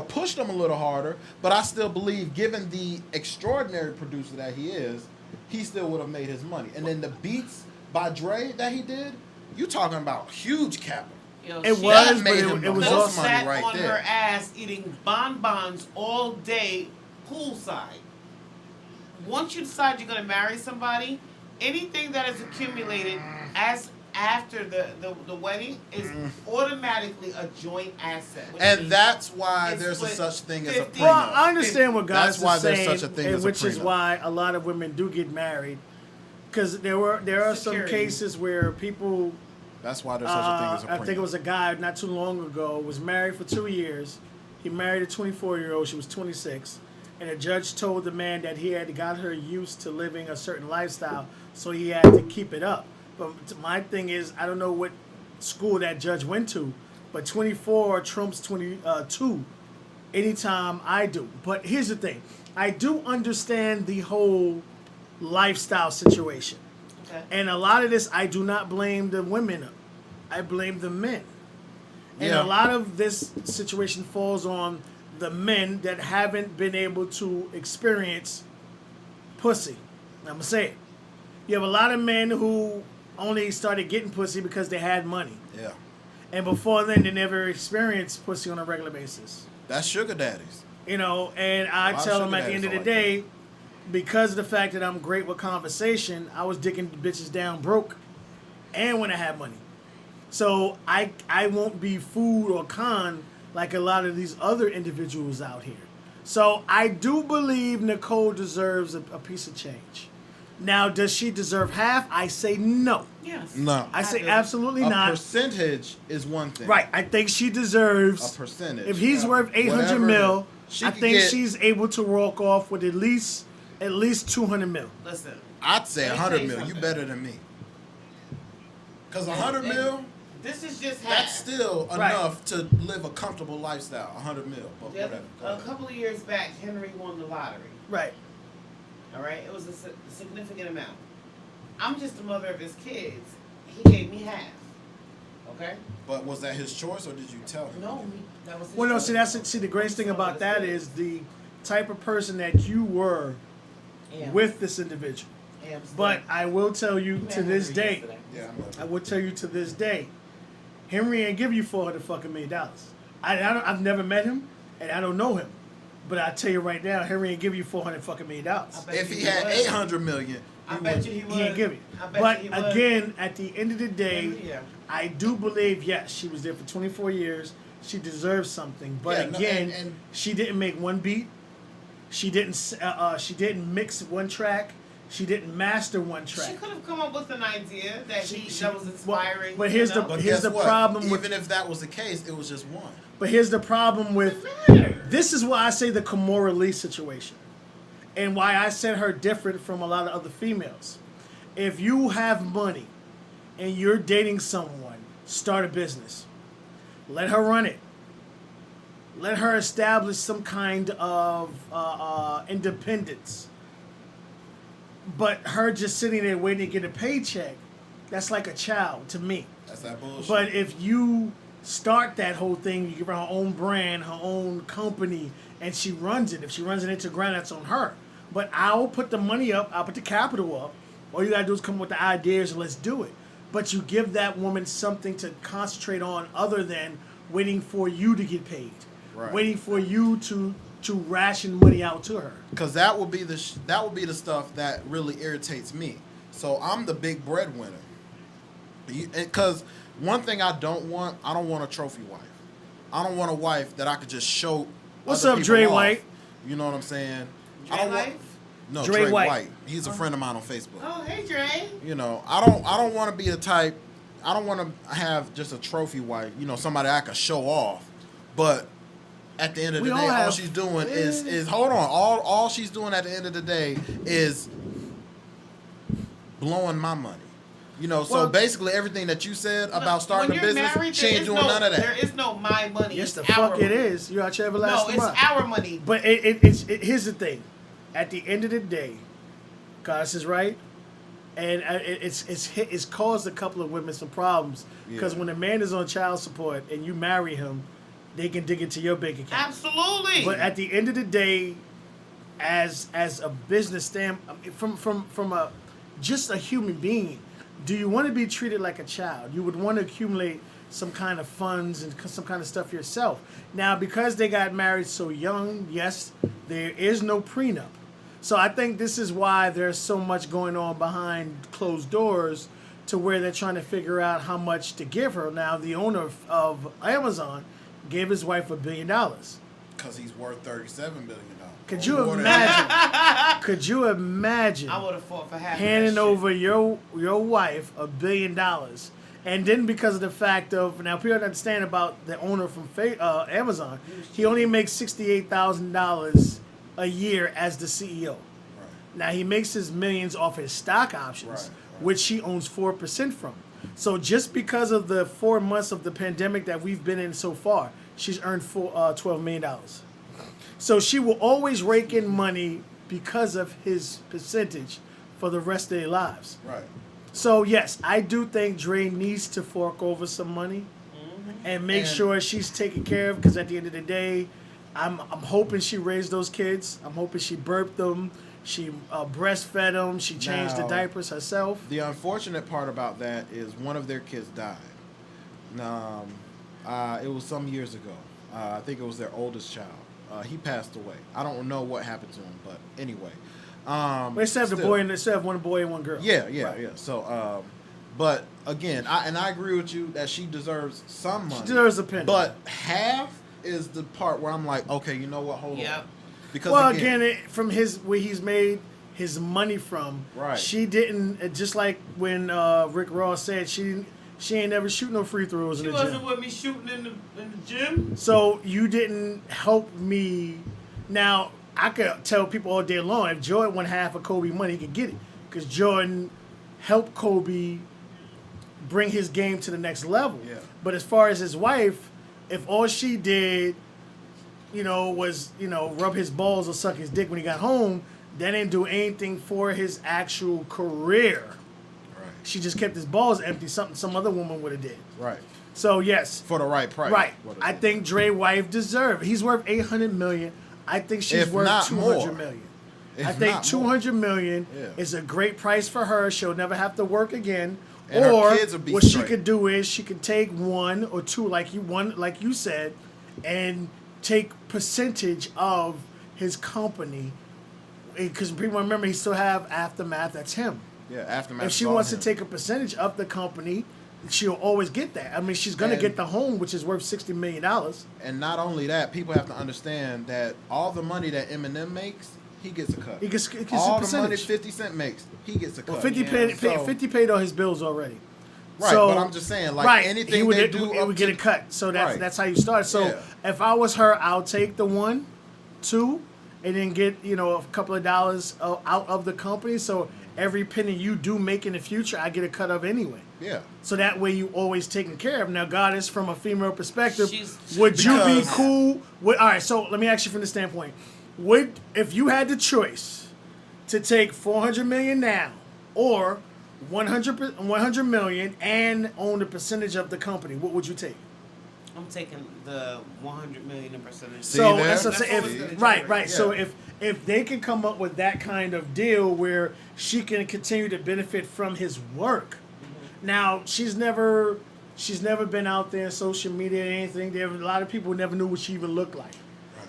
pushed him a little harder, but I still believe, given the extraordinary producer that he is, he still would have made his money. And then the beats by Dre that he did, you talking about huge capital. Yo, It she was, but made it, him it was the Most most also money sat right on there. her ass eating bonbons all day poolside. Once you decide you're gonna marry somebody, anything that is accumulated as after the wedding is automatically a joint asset. Which And means that's why it's there's a split such thing as a 50. prenup. Well, I understand what That's Goddess why is there's saying, such a thing and as a which is prenup. why a lot of women do get married, because there are some Security. cases where people. That's why there's such a thing as a prenup. I think it was a guy not too long ago was married for 2 years. He married a 24-year-old. She was 26, and a judge told the man that he had got her used to living a certain lifestyle, so he had to keep it up. But my thing is, I don't know what school that judge went to, but 24 trumps 22 anytime I do. But here's the thing. I do understand the whole lifestyle situation. Okay. And a lot of this, I do not blame the women. I blame the men. And Yeah. a lot of this situation falls on the men that haven't been able to experience pussy. I'm going to say it. You have a lot of men who only started getting pussy because they had money. Yeah. And before then, they never experienced pussy on a regular basis. That's sugar daddies. You know, and I A lot of tell sugar them at the end daddies of the are like day, because of the fact that I'm great with conversation, I was dicking the bitches down broke and when I had money. So I won't be fooled or conned like a lot of these other individuals out here. So I do believe Nicole deserves a piece of change. Now, does she deserve half? I say no. Yes. No. I say do. absolutely A not. percentage is one thing. Right. I think she deserves A percentage. If he's Yeah. worth 800 Whatever mil, she I could think get- she's able to walk off with at least 200 mil. Listen. I'd say Let me 100 tell you mil. You something. better than me. Because 100 mil, This is just half. that's still Right. enough to live a comfortable lifestyle. 100 mil. But The other- whatever. Go a ahead. couple of years back, Henry won the lottery. Right. All right, it was a significant amount. I'm just the mother of his kids. He gave me half. Okay. But was that his choice or did you tell him? No, that was. His Well, no, choice. see the greatest thing So about that's that good. is the type of person that you were Yeah. with this individual. Yeah, I'm still- But I will tell you met to this Henry day, yesterday. Yeah, I I know. will tell you to this day, Henry ain't give you $400 million. I've never met him, and I don't know him. But I tell you right now, Henry ain't give you $400 million. I bet If you he had would. 800 million, I he bet would. you he would. He ain't give you. I bet But you he would. again, at the end of the day, Yeah. I do believe, yes, she was there for 24 years. She deserves something. But Yeah, no, again, and- she didn't make one beat. She didn't mix one track. She didn't master one track. She could have come up with an idea that She- that was inspiring. but here's you know? the- But Here's guess the what? problem Even with- if that was the case, it was just one. But here's the problem with matter. this is why I say the Kimora Lee situation, and why I said her different from a lot of other females. If you have money and you're dating someone, start a business. Let her run it. Let her establish some kind of independence. But her just sitting there waiting to get a paycheck, that's like a child to me. That's that bullshit. But if you start that whole thing, you give her her own brand, her own company, and she runs it. If she runs it into the ground, that's on her. But I'll put the money up, I'll put the capital up. All you gotta do is come with the ideas and let's do it. But you give that woman something to concentrate on other than waiting for you to get paid. Right. Waiting for you to ration money out to her. Because that would be the stuff that really irritates me. So I'm the big breadwinner. Because one thing I don't want a trophy wife. I don't want a wife that I could just show. What's other up, people Dre off. White? You know what I'm saying? Dre I don't Life? want. No, Dre Dre White. White. He's a friend of mine on Facebook. Oh, hey Dre. You know, I don't want to be the type. I don't want to have just a trophy wife. You know, somebody I could show off. But at the end of We the all day, all have- she's doing is hold on. All she's doing at the end of the day is blowing my money. You know, so Well- basically everything that you said about starting When a you're business, married, she there ain't is doing no- none of that. There is no my money. Yes, it's the our fuck it money. is. You're out your No, everlasting it's mind. our money. But here's the thing. At the end of the day, Goddess is right, and it's caused a couple of women some problems because Yeah. when a man is on child support and you marry him, they can dig into your bank account. Absolutely. But at the end of the day, as a business from just a human being, do you want to be treated like a child? You would want to accumulate some kind of funds and some kind of stuff yourself. Now, because they got married so young, yes, there is no prenup. So I think this is why there's so much going on behind closed doors to where they're trying to figure out how much to give her. Now, the owner of Amazon gave his wife $1 billion. Because he's worth $37 billion. Could you imagine? Could you imagine I would have fought for half. handing of that over your wife $1 billion, and then because of the fact of now people don't understand about the owner from Amazon, he only makes $68,000 a year as the CEO. Right. Now he makes his millions off his stock options, Right. which he owns 4% from. So just because of the 4 months of the pandemic that we've been in so far, she's earned $12 million. So she will always rake in money because of his percentage for the rest of their lives. Right. So yes, I do think Dre needs to fork over some money and make sure she's taken care of. Because at the end of the day, I'm hoping she raised those kids. I'm hoping she burped them. She breastfed them. She changed the Now, diapers herself. The unfortunate part about that is one of their kids died. It was some years ago. I think it was their oldest child. He passed away. I don't know what happened to him, but anyway. They still have the still- boy and they still have one boy and one girl. Yeah. Right. So, but again, I agree with you that she deserves some money. She deserves a penny. But half is the part where I'm like, okay, you know what? Hold on. Yep. Because Well, again, from where he's made his money from, Right. she didn't. Just like when Rick Ross said, she ain't never shoot no free throws She in the gym. wasn't with me shooting in the gym. So you didn't help me. Now I could tell people all day long if Jordan won half of Kobe money, he could get it because Jordan helped Kobe bring his game to the next level. Yeah. But as far as his wife, if all she did, was rub his balls or suck his dick when he got home, that didn't do anything for his actual career. Right. She just kept his balls empty. Something some other woman would have did. Right. So yes, For the right price. right. What it I is. think Dre wife deserved. He's worth $800 million. I think she's If worth not $200 more. million. If I think not more. $200 million Yeah. is a great price for her. She'll never have to work again. And her or kids will be what she straight. could do is she could take one or two, like you said, and take percentage of his company. Because people remember he still have Aftermath. That's him. Yeah, aftermath. If she is all wants him. to take a percentage of the company, she'll always get that. I mean, she's gonna And- get the home, which is worth $60 million. And not only that, people have to understand that all the money that Eminem makes, he gets a cut. He gets a all the money percentage. 50 Cent makes, he gets a cut. Well, 50 Yeah. paid, So- 50 paid all his bills already. Right, So- but I'm just saying, like right, anything he would, they it, do, it up would get to- a cut. So Right. that's how you start. So Yeah. if I was her, I'll take the 1, 2, and then get a couple of dollars out of the company. So every penny you do make in the future, I get a cut of anyway. Yeah. So that way you always taken care of. Now, Goddess, from a female perspective, She's- would you be Because- cool with? All right, so let me ask you from the standpoint: if you had the choice to take $400 million now, or 100 million and own a percentage of the company, what would you take? I'm taking the 100 million in percentage. See So there? that's what I'm That's saying. what it's gonna Right. generate. So Yeah. if they can come up with that kind of deal where she can continue to benefit from his work. Now she's never been out there in social media or anything. There were a lot of people who never knew what she even looked like.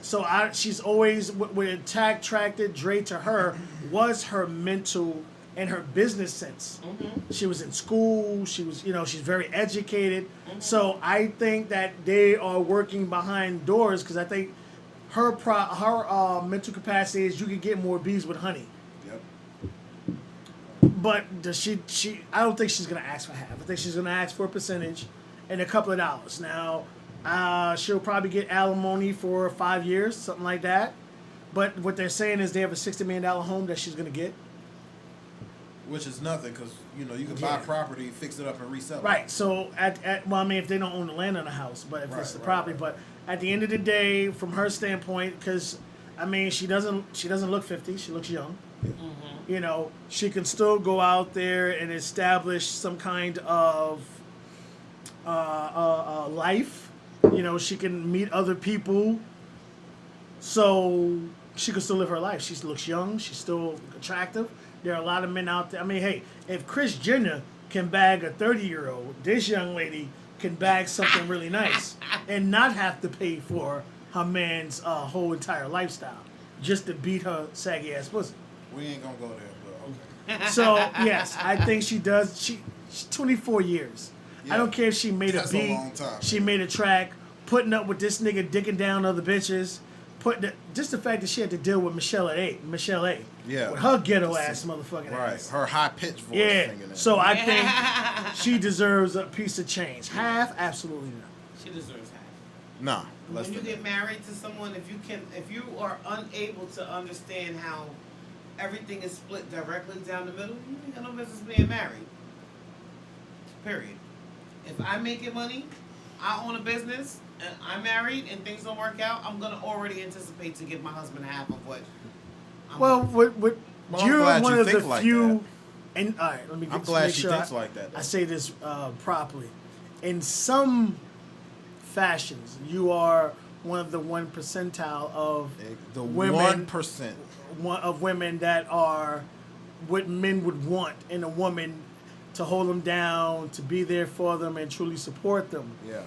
So she's always what attracted Dre to her was her mental and her business sense. She was in school. She was she's very educated. So I think that they are working behind doors because I think her mental capacity is you can get more bees with honey. Yep. But does she? I don't think she's gonna ask for half. I think she's gonna ask for a percentage and a couple of dollars. Now, she'll probably get alimony for 5 years, something like that. But what they're saying is they have a $60 million home that she's gonna get. Which is nothing because you can Yeah. buy property, fix it up, and resell it. Right. So if they don't own the land on the house, but if Right, it's the right, property, right. but at the end of the day, from her standpoint, because she doesn't look 50. She looks young. She can still go out there and establish some kind of life. She can meet other people. So she can still live her life. She looks young. She's still attractive. There are a lot of men out there. I mean, hey, if Kris Jenner can bag a 30-year-old, this young lady can bag something really nice and not have to pay for her man's whole entire lifestyle just to beat her saggy ass pussy. We ain't gonna go there, but okay. So yes, I think she does. She's 24 years. Yeah. I don't care if she made That's a a beat, long time, she man. made a track, putting up with this nigga dicking down other bitches, just the fact that she had to deal with Michelle A. Yeah. With her ghetto ass motherfucking Right. ass. Her high pitched voice Yeah. singing that. So I think she deserves a piece of change. Half, absolutely not. She deserves half. Nah. Less When you than get married to someone, if you are unable to understand how everything is split directly down the middle, you ain't got no business being married. Period. If I'm making money, I own a business, and I'm married, and things don't work out, I'm gonna already anticipate to give my husband half of what. Well, Well, I'm you're glad one you of the think like few. And all right, let me. I'm just glad make she sure thinks like that, though. I say this properly. In some fashions, you are one of the 1 percentile of the women. 1%. Of women that are what men would want in a woman to hold them down, to be there for them, and truly support them. Yeah.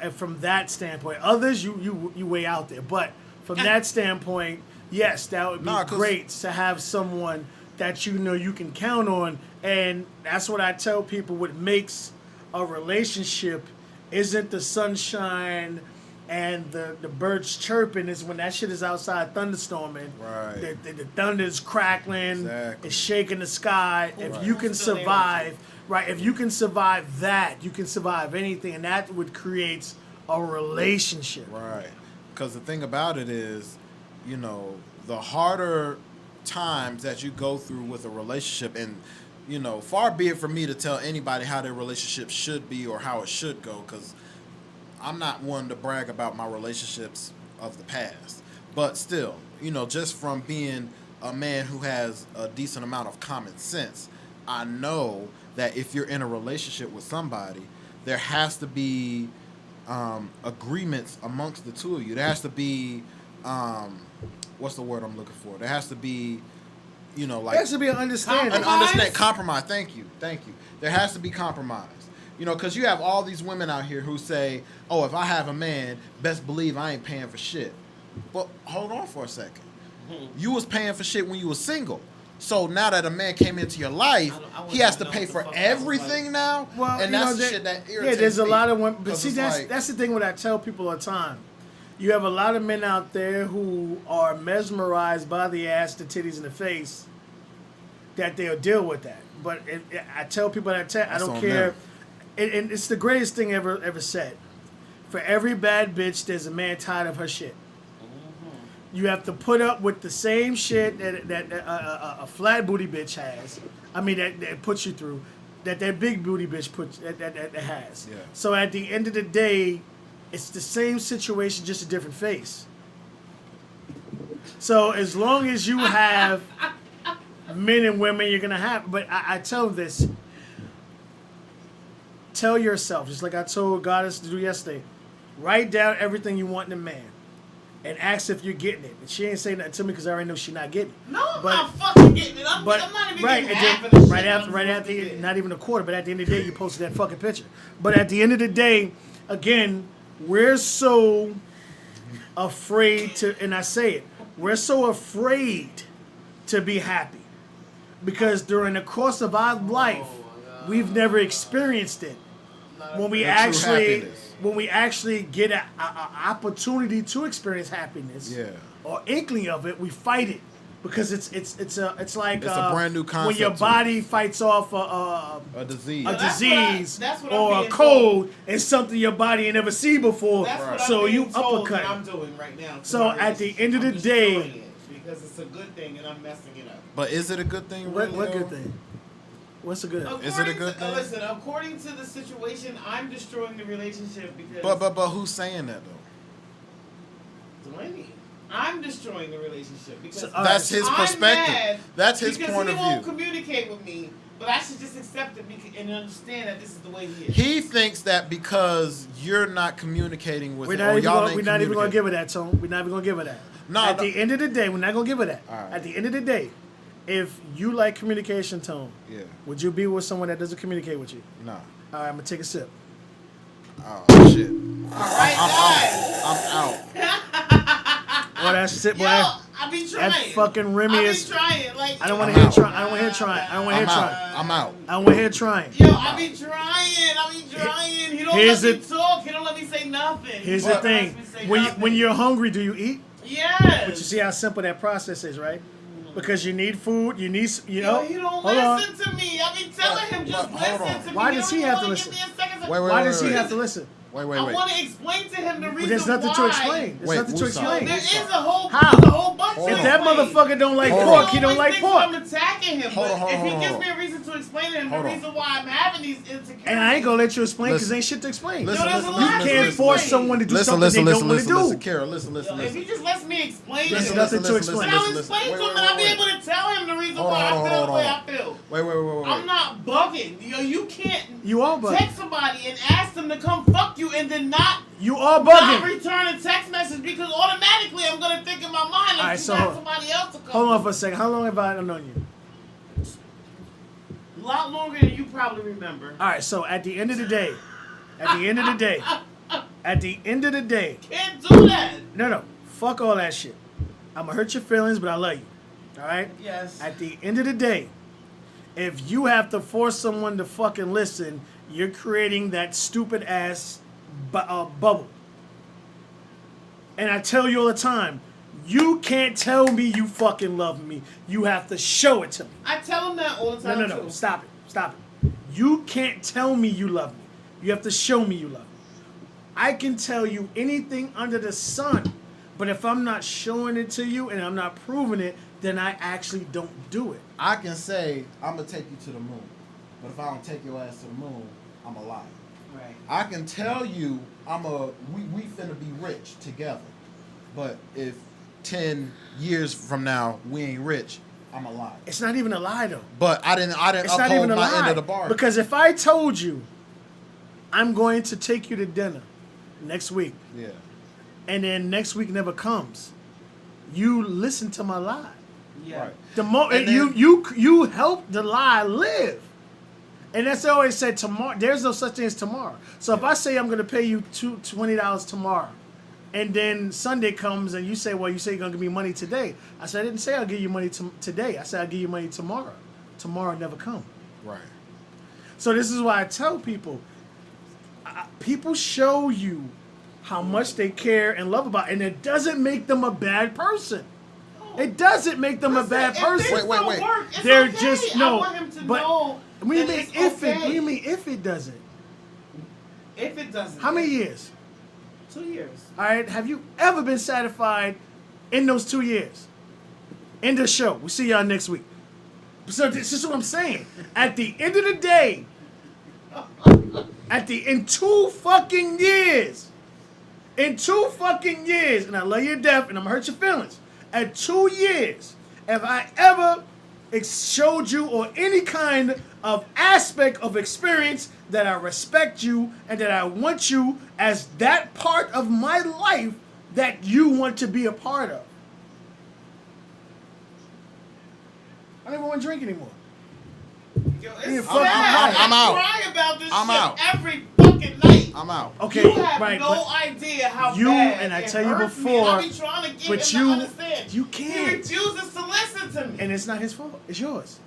And from that standpoint, others you way out there. But from that standpoint, yes, that would be Nah, 'cause- great to have someone that you know you can count on. And that's what I tell people. What makes a relationship isn't the sunshine and the birds chirping. Is when that shit is outside thunderstorming. Right. The thunder's crackling. Exactly. It's shaking the sky. If Right. you can Who's still able to? survive, right? If you can survive that, you can survive anything, and that would create a relationship. Right. Because the thing about it is, you know, the harder times that you go through with a relationship, and, you know, far be it for me to tell anybody how their relationship should be or how it should go, because I'm not one to brag about my relationships of the past. But still, you know, just from being a man who has a decent amount of common sense, I know that if you're in a relationship with somebody, there has to be agreements amongst the two of you. There has to be, what's the word I'm looking for? There has to be, you know, like There has to be an understanding. an Compromise? compromise. Thank you. There has to be compromise. You know, because you have all these women out here who say, "Oh, if I have a man, best believe I ain't paying for shit." But hold on for a second. You was paying for shit when you was single. So now that a man came into your life, I wouldn't he has to even know pay what the for fuck that was everything like. now. Well, and you that's know, the that- shit that irritates yeah, there's a me. lot of women, but 'Cause see, it's that's like- that's the thing. What I tell people all the time, you have a lot of men out there who are mesmerized by the ass, the titties, and the face, that they'll deal with that. But I tell people that I That's don't on care, them. and it's the greatest thing ever said. For every bad bitch, there's a man tired of her shit. You have to put up with the same shit that a flat booty bitch has. I mean, that puts you through. That big booty bitch that has. Yeah. So at the end of the day, it's the same situation, just a different face. So as long as you have men and women, you're gonna have. But I tell this. Tell yourself, just like I told Goddess to do yesterday, write down everything you want in a man, and ask if you're getting it. And she ain't saying nothing to me because I already know she's not getting it. No, I'm But- not fucking getting it. I'm But not even right, getting and half then, of the shit right I'm after, supposed to get. not even a quarter. But at the end of the day, you posted that fucking picture. But at the end of the day, again, we're so afraid to, and I say it, we're so afraid to be happy because during the course of our life, we've never experienced it. When we The true actually, happiness. when we actually get an opportunity to experience happiness, Yeah. or inkling of it, we fight it because it's like It's a brand new when concept your to body fights off a A disease. Well, that's what disease that's what I'm or a being cold and something your body ain't never seen before. That's what So I'm you being told uppercut. that I'm doing right now. to So my at the relationship. end of the I'm day- destroying it because it's a good thing and I'm messing it up. But is it a good thing? What Really, good though? thing? What's a good? Is it a good To, thing? listen, according to the situation, I'm destroying the relationship because But who's saying that though? Delaney, I'm destroying the relationship because So, all That's right, his I'm perspective. mad That's his because point he of won't view. communicate with me, but I should just accept it and understand that this is the way he is. He thinks that because you're not communicating with We're him, not, or even y'all gonna, ain't we're not even gonna communicating. give her that, Tone. We're not even gonna give her that. No, At no. the end of the day, we're not gonna give her that. All right. At the end of the day, if you like communication, Tone, Yeah. would you be with someone that doesn't communicate with you? Nah. All right, I'm gonna take a sip. Oh shit. All right, I'm out. Well, that's it, Yo, boy. I be trying. That fucking Remy I be is. trying. Like, I don't want I'm to hear out. trying. I don't want to hear trying. I don't want to hear I'm trying. out. I'm out. I don't want to hear trying. Yo, I be trying. I be trying. He don't Here's let me the- talk. He don't let me say nothing. Here's He the don't thing. let me say When nothing. you're hungry, do you eat? Yes. But you see how simple that process is, right? Because you need food. You need. You Yo, know. he don't Hold on. listen to me. I be telling him just but hold listen on. to me. Why He does don't he even have to wanna listen? give me a second. Wait, Why does he wait. have to listen? Wait. I want to explain to him the reason There's nothing why. to explain. There's Wait, nothing to who's Yo, explain. there is a whole, How? there's a whole bunch Hold to If that explain. motherfucker don't like Hold pork, on. he don't like thinks pork. I'm attacking him, Hold but on, hold if on, he hold gives on. me a reason to explain to him Hold the on. reason why I'm having these insecurities. And I ain't gonna let you explain because Listen. ain't shit to explain. Listen, Yo, there's a listen, lot You to can't explain. force someone to do Listen, something listen, they listen, don't want to listen, do. listen, Kara, listen, Yo, listen, if he listen. just lets me explain to There's him, nothing to explain. then I'll listen. explain Wait, to him wait, and I'll be wait, able to tell him the reason Hold why on, I hold feel on, the way hold I on. feel. Wait. I'm not bugging. Yo, you can't You all bugging. text somebody and ask them to come fuck you and then not You all not bugging. return a text message because automatically I'm gonna think in my mind like Alright, you so got somebody else to come. Hold on for a second. How long have I known you? A lot longer than you probably remember. All right. So at the end of the day, at the end of the day, Can't do that. no, fuck all that shit. I'm gonna hurt your feelings, but I love you. All right. Yes. At the end of the day, if you have to force someone to fucking listen, you're creating that stupid ass bubble. And I tell you all the time, you can't tell me you fucking love me. You have to show it to me. I tell him that all the time. No. too. Stop it. You can't tell me you love me. You have to show me you love me. I can tell you anything under the sun, but if I'm not showing it to you and I'm not proving it, then I actually don't do it. I can say I'm gonna take you to the moon, but if I don't take your ass to the moon, I'm a liar. Right. I can tell you we finna be rich together, but if 10 years from now we ain't rich, I'm a liar. It's not even a lie though. But I didn't It's not uphold even a my end lie. of the bargain. Because if I told you I'm going to take you to dinner next week, yeah. and then next week never comes, you listen to my lie. Yeah. Right. The more And then- you help the lie live, and that's what I always said. Tomorrow, there's no such thing as tomorrow. So if I say I'm going to pay you $20 tomorrow, and then Sunday comes and you say, well, you say you're going to give me money today. I said I didn't say I'll give you money today. I said I'll give you money tomorrow. Tomorrow never come. Right. So this is why I tell people, people show you how much they care and love about, and it doesn't make them a bad person. It doesn't make them a bad person. If this don't work, it's They're okay. just I want him to but know what do you that mean it's if it? okay. What do you mean if it doesn't? If it doesn't. How many years? 2 years. All right. Have you ever been satisfied in those 2 years? End of the show. We'll see y'all next week. So this is what I'm saying. At the end of the day, in 2 fucking years, and I love you to death, and I'm gonna hurt your feelings. At 2 years, if I ever showed you or any kind of aspect of experience that I respect you and that I want you as that part of my life that you want to be a part of. I don't even want to drink anymore. Yo, Yeah, it's fuck you. sad. I'm out. I cry about this I'm shit out. every fucking night. I'm out. Okay, You have right, no but idea how you- bad and I it tell you hurts me. before, I be trying to get but him you- to understand. you He can't. refuses to listen to me. and it's not his fault. It's yours.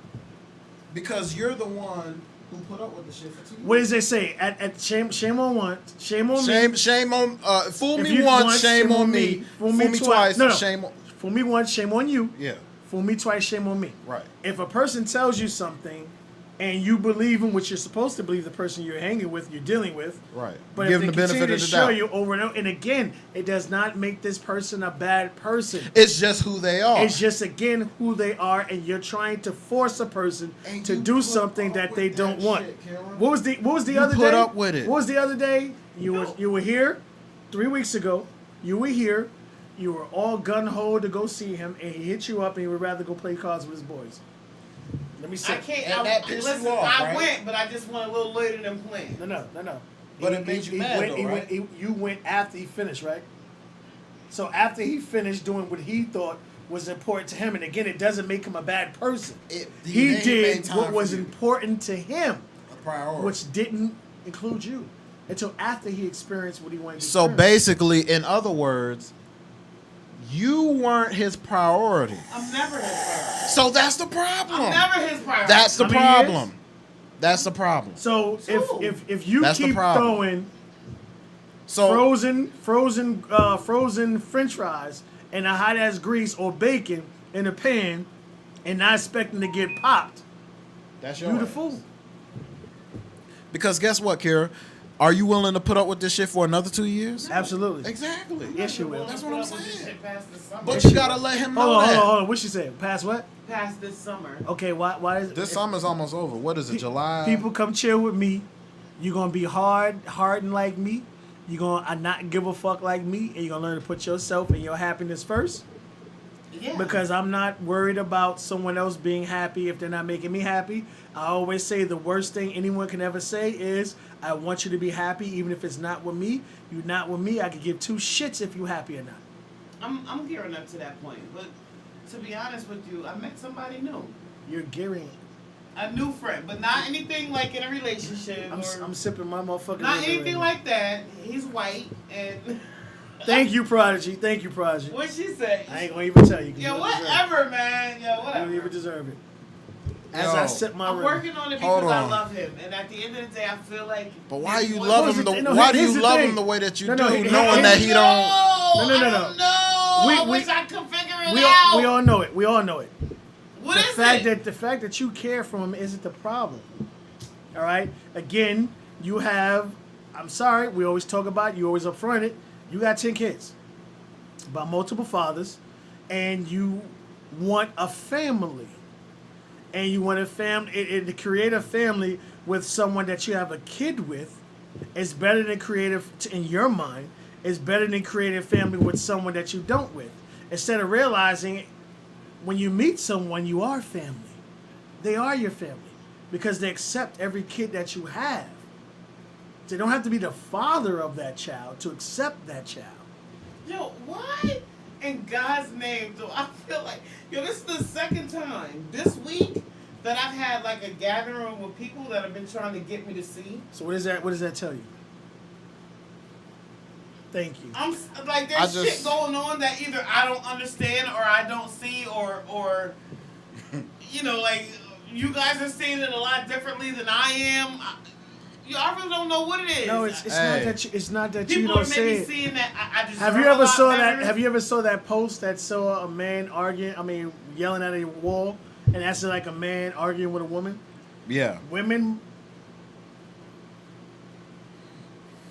Because you're the one who put up with the shit for 2 years. What does they say? At shame on one, shame on me. Shame on fool If me you once, shame on me. Fool me twice, No. shame on Fool me once, shame on you. Yeah. Fool me twice, shame on me. Right. If a person tells you something and you believe in what you're supposed to believe the person you're hanging with, you're dealing with. Right. But Give if them they the continue benefit to of the show doubt. you over and over, and again, it does not make this person a bad person. It's just who they are. It's just again who they are, and you're trying to force a person And to you do put something up that they with don't that want. shit, Karen. What was the You other put day? up with it. What was the other day? You were here 3 weeks ago. You were here. You were all gun ho to go see him, and he hit you up, and he would rather go play cards with his boys. Let me see. I can't. And that pissed listen, you off, I right? went, but I just went a little later than planned. No. But it made you mad, though, right? You went after he finished, right? So after he finished doing what he thought was important to him, and again, it doesn't make him a bad person. He made did time what for was you. important to him, A priority. which didn't include you. until after he experienced what he wanted to So experience. basically, in other words, you weren't his priority. I'm never his priority. So that's the problem. I'm never his priority. That's the I mean, he problem. is. That's the problem. So So, if you that's the keep problem. throwing So frozen French fries in a hot ass grease or bacon in a pan and not expecting to get popped, that's your you the ass. fool. Because guess what, Kira? Are you willing to put up with this shit for another 2 years? Absolutely. Exactly. Yes, you will. That's what I'm Put up with this saying. shit past this summer. But you gotta let him know Hold on, that. hold on. What she said? Past what? Past this summer. Okay, why is This summer's almost over. What is it, July? People come chill with me. You're gonna be hardened like me. You're gonna not give a fuck like me, and you're gonna learn to put yourself and your happiness first. Yeah. Because I'm not worried about someone else being happy if they're not making me happy. I always say the worst thing anyone can ever say is, I want you to be happy, even if it's not with me. You're not with me. I could give two shits if you're happy or not. I'm gearing up to that point. But to be honest with you, I met somebody new. You're gearing. A new friend, but not anything like in a relationship. I'm sipping my motherfucking. not liquor anything right like that. He's white and. now. Thank you, Prodigy. Thank you, Prodigy. What'd she say? I ain't gonna even tell you. 'cause Yeah, you don't deserve it. whatever, man. Yeah, You don't whatever. even deserve it. As Yo, I sip my I'm rim. working on it Hold because I on. love him, and at the end of the day, I feel like. But why you What- love Here's him? the thing. No, Why do here's you the love thing. him the way that you No, do, no, knowing that he don't? No, no, no, I no. don't know. We- I we- wish I could figure it We out. all know it. We all know it. What is it? The fact that you care for him isn't the problem. All right. Again, you have. I'm sorry. We always talk about. You always upfront it. You got 10 kids, by multiple fathers, and you want a family, and you want a family. To create a family with someone that you have a kid with is better than in your mind. Is better than creating a family with someone that you don't with. Instead of realizing when you meet someone, you are family. They are your family because they accept every kid that you have. They don't have to be the father of that child to accept that child. Yo, why in God's name do I feel like, this is the second time this week that I've had like a gathering with people that have been trying to get me to see. So what does that tell you? Thank you. I'm like, there's shit going on that either I don't understand or I don't see or like you guys are seeing it a lot differently than I am. I really don't know what it is. No, it's not that you People don't are say maybe it. seeing that I just Have you ever saw that post that saw a man yelling at a wall, and that's like a man arguing with a woman? Yeah. Women,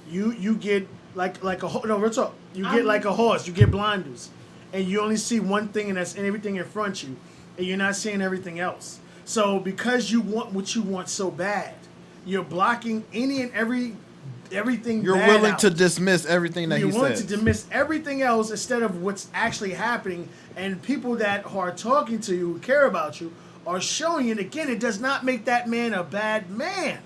you get like a real talk. You get like a horse. You get blinders, and you only see one thing, and that's everything in front of you, and you're not seeing everything else. So because you want what you want so bad, you're blocking any and everything. You're bad willing out. to dismiss everything that You're he willing says. to dismiss everything else instead of what's actually happening, and people that are talking to you, who care about you, are showing you. And again, it does not make that man a bad man,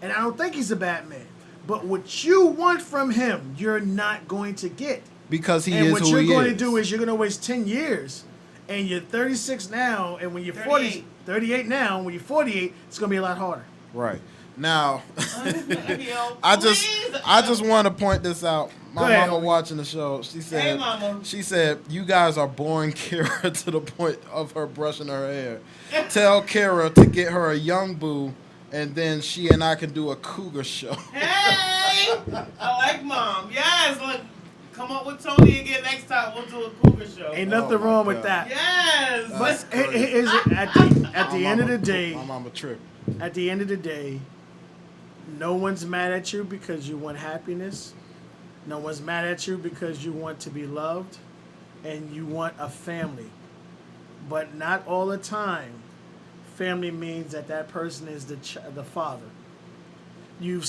and I don't think he's a bad man. But what you want from him, you're not going to get. Because he And is what who you're he going is. to do is you're going to waste 10 years, and you're 36 now, and when you're 40, 38 now, when you're 48, it's going to be a lot harder. Right. Now, Yo, I please. just want to point this out. Go My ahead, mama Obi. watching the show. She said, Hey, mama. She said, you guys are boring Kara to the point of her brushing her hair. Tell Kara to get her a young boo, and then she and I can do a cougar show. Hey, I like mom. Yes, look, come up with Tony again next time. We'll do a cougar show. Ain't Oh, nothing my wrong with God. that. Yes. That's But crazy. at the end of the day, My mama trip. at the end of the day, no one's mad at you because you want happiness. No one's mad at you because you want to be loved and you want a family. But not all the time, family means that person is the father. I've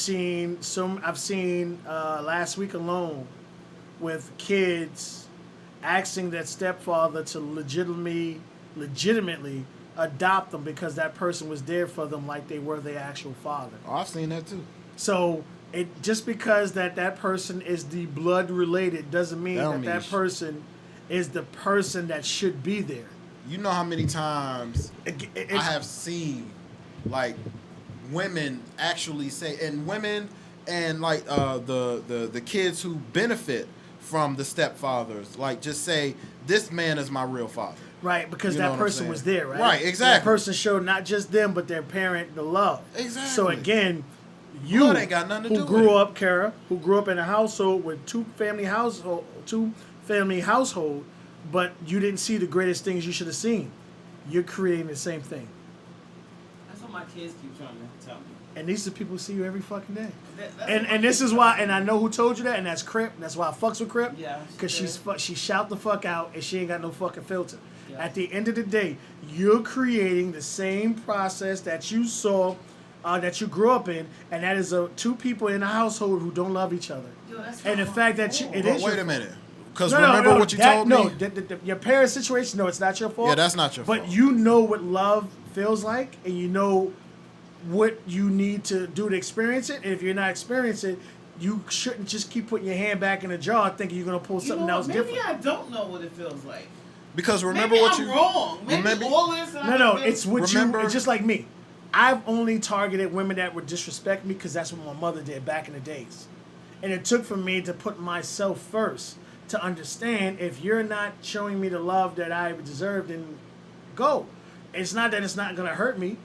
seen last week alone with kids asking that stepfather to legitimately adopt them because that person was there for them like they were their actual father. Oh, I've seen that too. So just because that person is the blood related doesn't mean that person is the person that should be there. You know how many times It's- I have seen like women actually say, and women and like the kids who benefit from the stepfathers, like just say this man is my real father. Right, because You know that what I'm person saying? was there, right? Right, exactly. That person showed not just them, but their parent the love. Exactly. So again, you Blood ain't got nothing to who do grew with it. up, Kara, who grew up in a household with two family household, but you didn't see the greatest things you should have seen. You're creating the same thing. That's what my kids keep trying to tell me. And these are people who see you every fucking day. That's And this is why, and I know who told you that, and that's Crip. That's why I fucks with Crip. Yeah, Because she she shout the fuck out, and she ain't got no fucking filter. Yeah. At the end of the day, you're creating the same process that you saw, that you grew up in, and that is two people in a household who don't love each other. Yo, that's And the not fact my that fault. it But is wait your a minute, because No, remember what you told me. No, your parents' situation. No, it's not your fault. Yeah, that's not your But fault. you know what love feels like, and you know what you need to do to experience it. And if you're not experiencing it, you shouldn't just keep putting your hand back in the jar thinking you're gonna pull You something know else what? Maybe different. I don't know what it feels like. Because remember Maybe what I'm you wrong. Maybe remember- all this. And No, I've been- it's what Remember- you. It's just like me. I've only targeted women that would disrespect me because that's what my mother did back in the days. And it took for me to put myself first to understand if you're not showing me the love that I deserve, then go. It's not that it's not going to hurt me.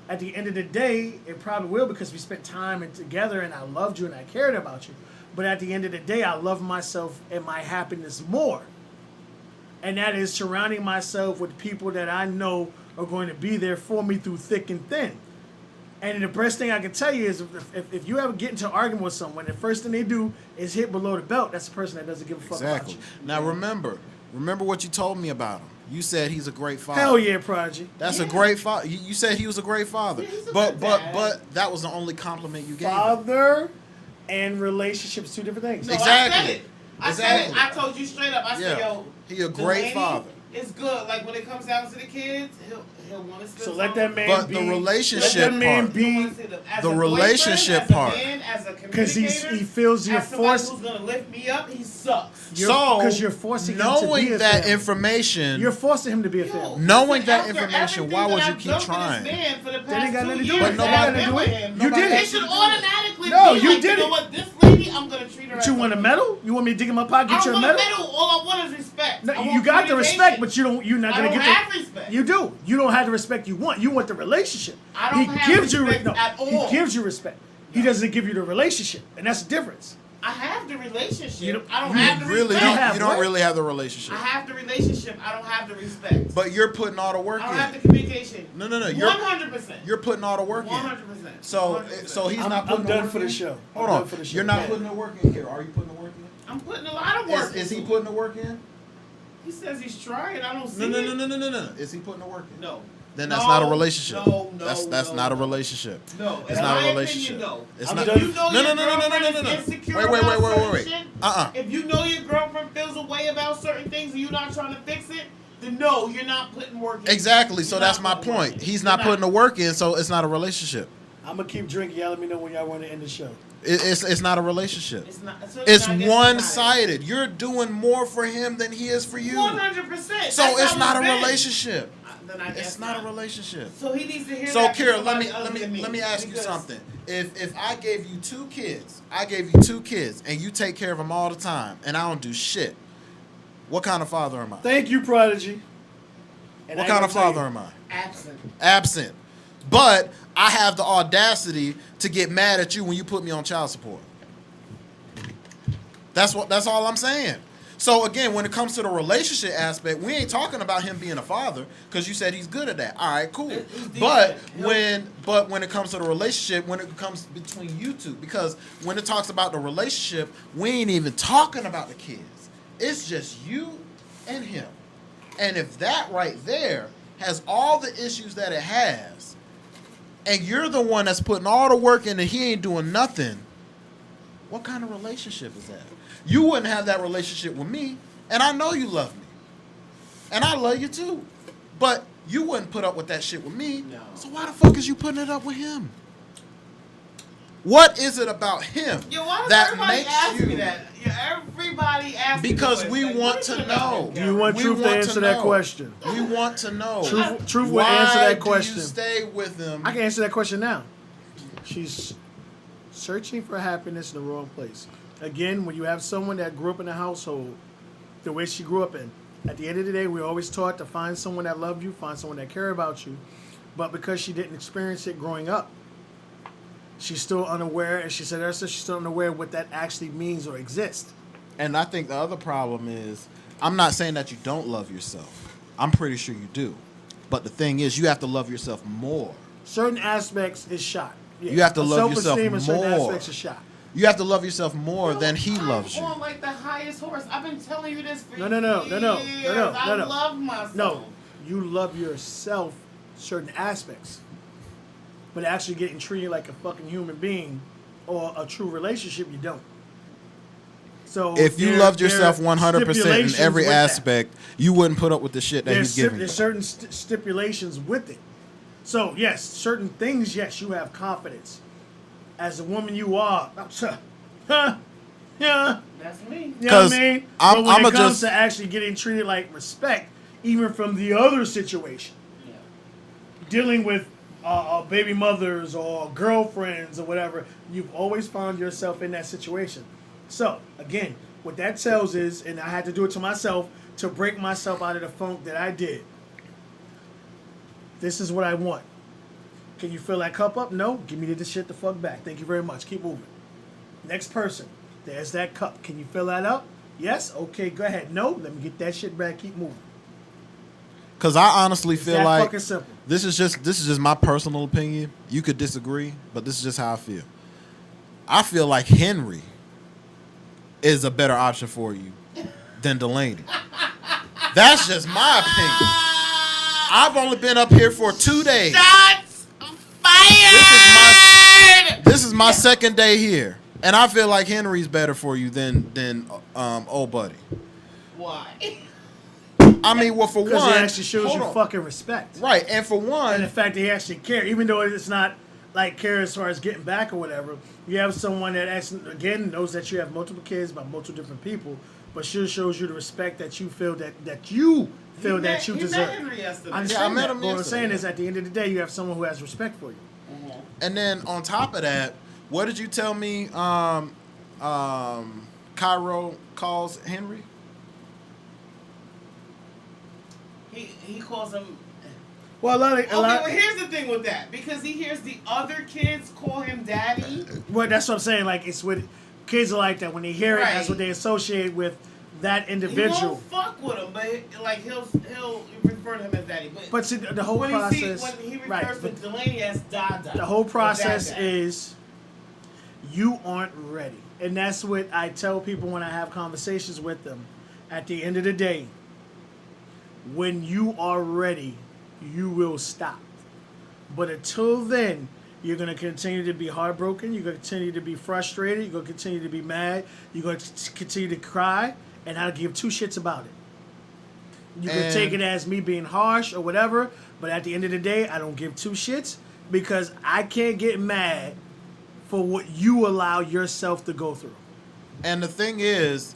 At the end of the day, it probably will because we spent time together and I loved you and I cared about you. But at the end of the day, I love myself and my happiness more. And that is surrounding myself with people that I know are going to be there for me through thick and thin. And the best thing I can tell you is if you ever get into an argument with someone, the first thing they do is hit below the belt. That's the person that doesn't give a fuck exactly. about you. Now remember what you told me about him. You said he's a great father. Hell yeah, Prodigy. That's a Yeah. great father. You said he was a great father, Yeah, he's a but good but dad. but that was the only compliment you gave him. Father and relationships, two different things. No, Exactly. I said it. I said it. Exactly. I told you straight up. I said, Yeah. yo, He a great Delaney father. is good. Like when it comes down to the kids, he'll want to spend. So let time that with man But be. the relationship let that man part. them. He'll be. wanna see them. As The a boyfriend, relationship as a part. man, as a Because communicator, he feels you're as somebody forced. who's gonna lift me up, he sucks. So because you're forcing him to knowing be a that family. information, You're forcing him to be a Yo, family. Knowing listen, that after information, why everything would that you I've keep done for trying? this man for the ain't past got 2 nothing to do years, with it. But that nobody- I've been do with it. him, You did They it. should automatically No, be you like, did you know it. what, this lady, I'm gonna treat her. But you as want a a medal? You want me to dig in my pocket, I get you don't a want a medal? medal. All I want is respect. No, I you want got the respect, communication. but you're not I gonna don't get have the. respect. You do. You don't have the respect you want. You want the relationship. I don't have gives you respect at all. He gives you respect. He No. doesn't give you the relationship, and that's the difference. I have the relationship. You don't- I don't you have the really respect. You don't. have You don't what? really have the relationship. I have the relationship. I don't have the respect. But you're putting all the work I don't have the in. communication. No. You're 100%. you're putting all the work in. 100%. So 100%. so he's I'm not putting the done work for the in? show. Hold I'm on. done for the show. You're not Yeah. putting the work in here. Are you putting the work in? I'm putting a lot of work. Is he into putting it. the work in? He says he's trying. I don't see No. it. Is he putting the work in? No. Then that's No, not a relationship. no, That's no, not a no. relationship. No. It's In not a my relationship. Opinion, no. It's I'm not. done. If you know No, your no, no, no, no, girlfriend no, no, is no. insecure Wait. about certain shit, Uh-uh. if you know your girlfriend feels a way about certain things and you're not trying to fix it, then no, you're not putting work in. Exactly. So You're that's not my putting work point. in. He's You're not putting the work in, so it's not a relationship. I'm gonna keep drinking. Y'all let me know when y'all want to end the show. It's not a relationship. It's not. So It's I guess one-sided. You're doing more for him than he is for you. 100%. So it's not a relationship. Then I guess It's not a relationship. So he needs to hear So that. from Kira, let somebody me other than me, let me ask you because something. If I gave you two kids, and you take care of them all the time, and I don't do shit, what kind of father am I? Thank you, Prodigy. And What I kind gotta of tell father you, am I? Absent. Absent. But I have the audacity to get mad at you when you put me on child support. That's all I'm saying. So again, when it comes to the relationship aspect, we ain't talking about him being a father because you said he's good at that. All right, cool. He's But decent. when it comes to the relationship, when it comes between you two, because when it talks about the relationship, we ain't even talking about the kids. It's just you and him. And if that right there has all the issues that it has, and you're the one that's putting all the work in and he ain't doing nothing, what kind of relationship is that? You wouldn't have that relationship with me, and I know you love me. And I love you too. But you wouldn't put up with that shit with me. No. So why the fuck is you putting it up with him? What is it about him Yo, why does that everybody makes ask you? me that? Yeah, everybody asks me Because that. we Like, want what is to it about know. him, Do you want We Truth to want to answer that know. question? We want to know. Truth will answer that Why question. do you stay with him? I can answer that question now. She's searching for happiness in the wrong place. Again, when you have someone that grew up in a household the way she grew up in, at the end of the day, we're always taught to find someone that loved you, find someone that cared about you. But because she didn't experience it growing up, she's still unaware, and she said herself she's still unaware of what that actually means or exists. And I think the other problem is, I'm not saying that you don't love yourself. I'm pretty sure you do. But the thing is, you have to love yourself more. Certain aspects is shot. Yeah. You have to love yourself Self-esteem in certain more. aspects is shot. You have to love yourself more Yo, than he loves I'm you. on like the highest horse. I've been telling you this for No. years. I love myself. No, you love yourself certain aspects. But actually getting treated like a fucking human being or a true relationship, you don't. So If you loved yourself 100% in stipulations every with that. aspect, you wouldn't put up with the shit that he's giving you. There's certain stipulations with it. So yes, certain things, yes, you have confidence. As a woman you are, yeah. That's me. You know what I mean? I'm- But when I'ma it comes just- to actually getting treated like respect, even from the other situation, Yeah. dealing with baby mothers or girlfriends or whatever, you've always found yourself in that situation. So, again, what that tells is, and I had to do it to myself to break myself out of the funk that I did. This is what I want. Can you fill that cup up? No. Give me the shit the fuck back. Thank you very much. Keep moving. Next person. There's that cup. Can you fill that up? Yes? Okay, go ahead. No? Let me get that shit back. Keep moving. Because I honestly feel that like fucking simple. this is just my personal opinion. You could disagree, but this is just how I feel. I feel like Henry is a better option for you than Delaney. That's just my opinion. I've only been up here for 2 days. Shots fired. This is my second day here, and I feel like Henry's better for you than old buddy. Why? I mean, well, for Because one, it actually shows hold you on. fucking respect. Right, and for And the one, fact that he actually care, even though it's not like care as far as getting back or whatever, you have someone that actually, again, knows that you have multiple kids by multiple different people, but still shows you the respect that you feel that you feel that you He deserve. met Henry yesterday. I Yeah, understand I met that, him but what I'm yesterday, saying yeah. is, at the end of the day, you have someone who has respect for you. and then on top of that, what did you tell me? Cairo calls Henry. He calls him. Well, Okay, well, here's the thing with that. Because he hears the other kids call him daddy. well, that's what I'm saying. Like, it's with kids are like that. When they hear it, that's Right. what they associate with that He individual. won't fuck with him, but like he'll refer to him as daddy. But see, the whole when process, when he refers right? to Delaney as Dada. The whole process Dada. is you aren't ready. And that's what I tell people when I have conversations with them. At the end of the day, when you are ready, you will stop. But until then, you're going to continue to be heartbroken. You're going to continue to be frustrated. You're going to continue to be mad. You're going to continue to cry. And I don't give two shits about it. You can And- take it as me being harsh or whatever. But at the end of the day, I don't give two shits because I can't get mad for what you allow yourself to go through. And the thing is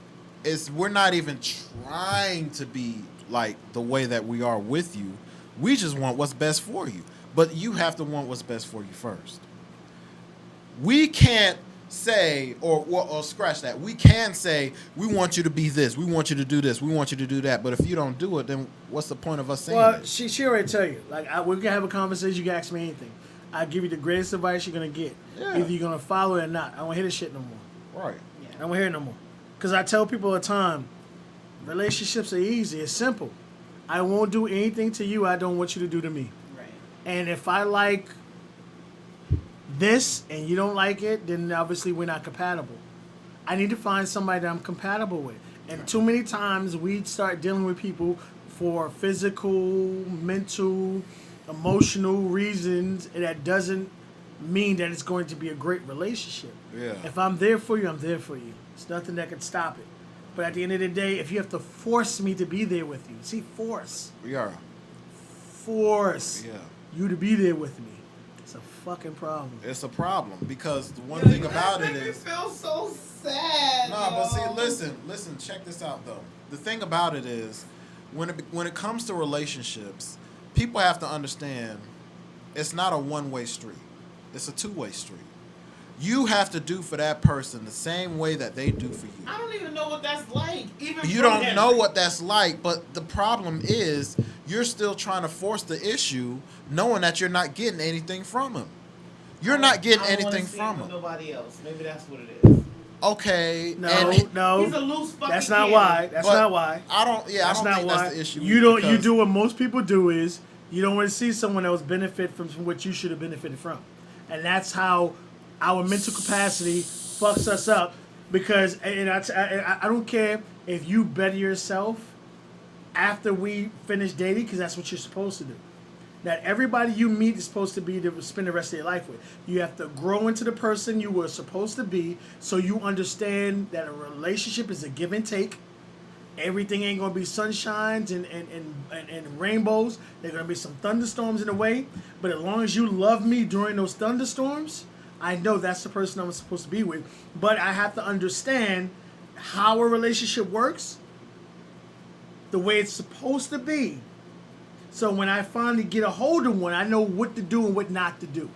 we're not even trying to be like the way that we are with you. We just want what's best for you. But you have to want what's best for you first. We can't say, or scratch that. We can say, we want you to be this. We want you to do this. We want you to do that. But if you don't do it, then what's the point of us saying Well, it? she already tell you. Like, we can have a conversation. You can ask me anything. I give you the greatest advice you're going to get. Yeah. Either you're going to follow it or not. I don't hear this shit no more. Right. I don't hear it no more. Because I tell people all the time, relationships are easy. It's simple. I won't do anything to you I don't want you to do to me. Right. And if I like this and you don't like it, then obviously we're not compatible. I need to find somebody that I'm compatible with. And too many times we start dealing with people for physical, mental, emotional reasons, and that doesn't mean that it's going to be a great relationship. Yeah. If I'm there for you, I'm there for you. There's nothing that can stop it. But at the end of the day, if you have to force me to be there with you, see, force Yeah. Yeah. You to be there with me. It's a fucking problem. It's a problem because the one Yo, thing about it make me is. feel so sad. No, but see, yo. listen, check this out though. The thing about it is, when it comes to relationships, people have to understand it's not a one-way street. It's a two-way street. You have to do for that person the same way that they do for you. I don't even know what that's like. Even You from don't him. know what that's like, but the problem is you're still trying to force the issue knowing that you're not getting anything from him. You're not getting I don't wanna anything see from with him. Nobody else. Maybe that's what it is. Okay. No, and no. He's a loose fucking That's not cannon. why. That's but not why. I don't That's not think why. that's the issue. You don't. You because- do what most people do is you don't want to see someone else benefit from what you should have benefited from, and that's how our mental capacity fucks us up. Because I don't care if you better yourself after we finish dating, because that's what you're supposed to do. That everybody you meet is supposed to be to spend the rest of your life with. You have to grow into the person you were supposed to be, so you understand that a relationship is a give and take. Everything ain't gonna be sunshines and rainbows. There gonna be some thunderstorms in the way. But as long as you love me during those thunderstorms, I know that's the person I'm supposed to be with. But I have to understand how a relationship works, the way it's supposed to be. So when I finally get a hold of one, I know what to do and what not to do.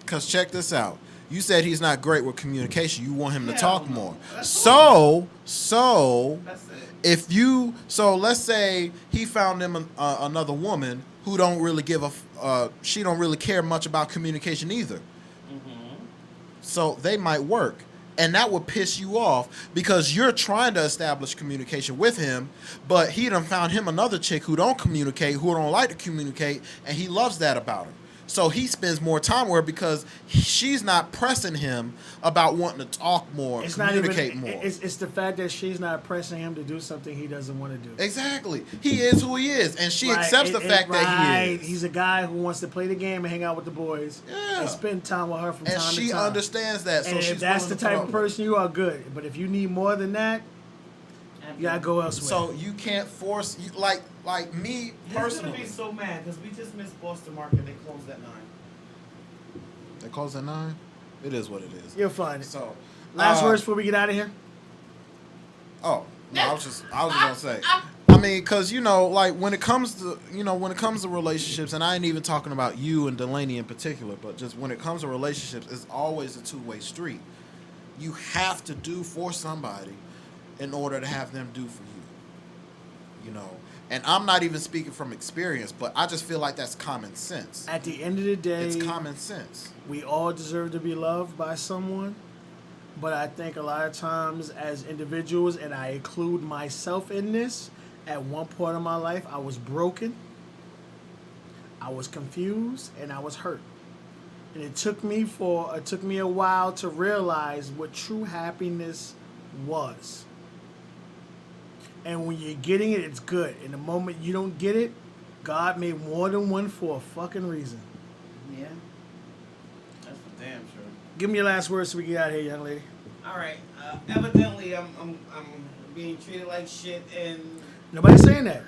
Because check this out. You said he's not great with communication. You want him to Hell talk no. more. That's So That's it. if you, so let's say he found him another woman who don't really she don't really care much about communication either. So they might work. And that would piss you off because you're trying to establish communication with him, but he done found him another chick who don't communicate, who don't like to communicate, and he loves that about her. So he spends more time with her because she's not pressing him about wanting to talk more, It's not communicate even. more. It's the fact that she's not pressing him to do something he doesn't want to do. Exactly. He is who he is, and she Right, accepts the fact that he is. He's a guy who wants to play the game and hang out with the boys Yeah. and spend time with her from And time she to time. understands that, so And she's if that's the willing to type put of up with it. person you are, good. But if you need more than that, you gotta go elsewhere. So you can't force like me He's gonna personally. be so mad because we just missed Boston Market. They closed at 9. They close at 9. It is what it is. you'll find it. So Last words before we get out of here. Oh, no, I was just gonna say. I mean, because like when it comes to relationships, and I ain't even talking about you and Delaney in particular, but just when it comes to relationships, it's always a two-way street. You have to do for somebody in order to have them do for you. And I'm not even speaking from experience, but I just feel like that's common sense. At the end of the day, It's common sense. we all deserve to be loved by someone. But I think a lot of times as individuals, and I include myself in this, at one point in my life, I was broken, I was confused, and I was hurt. And it took me a while to realize what true happiness was. And when you're getting it, it's good. And the moment you don't get it, God made more than one for a fucking reason. Yeah. That's for damn sure. Give me your last words so we get out of here, young lady. All right. Evidently, I'm being treated like shit, and Nobody's saying that.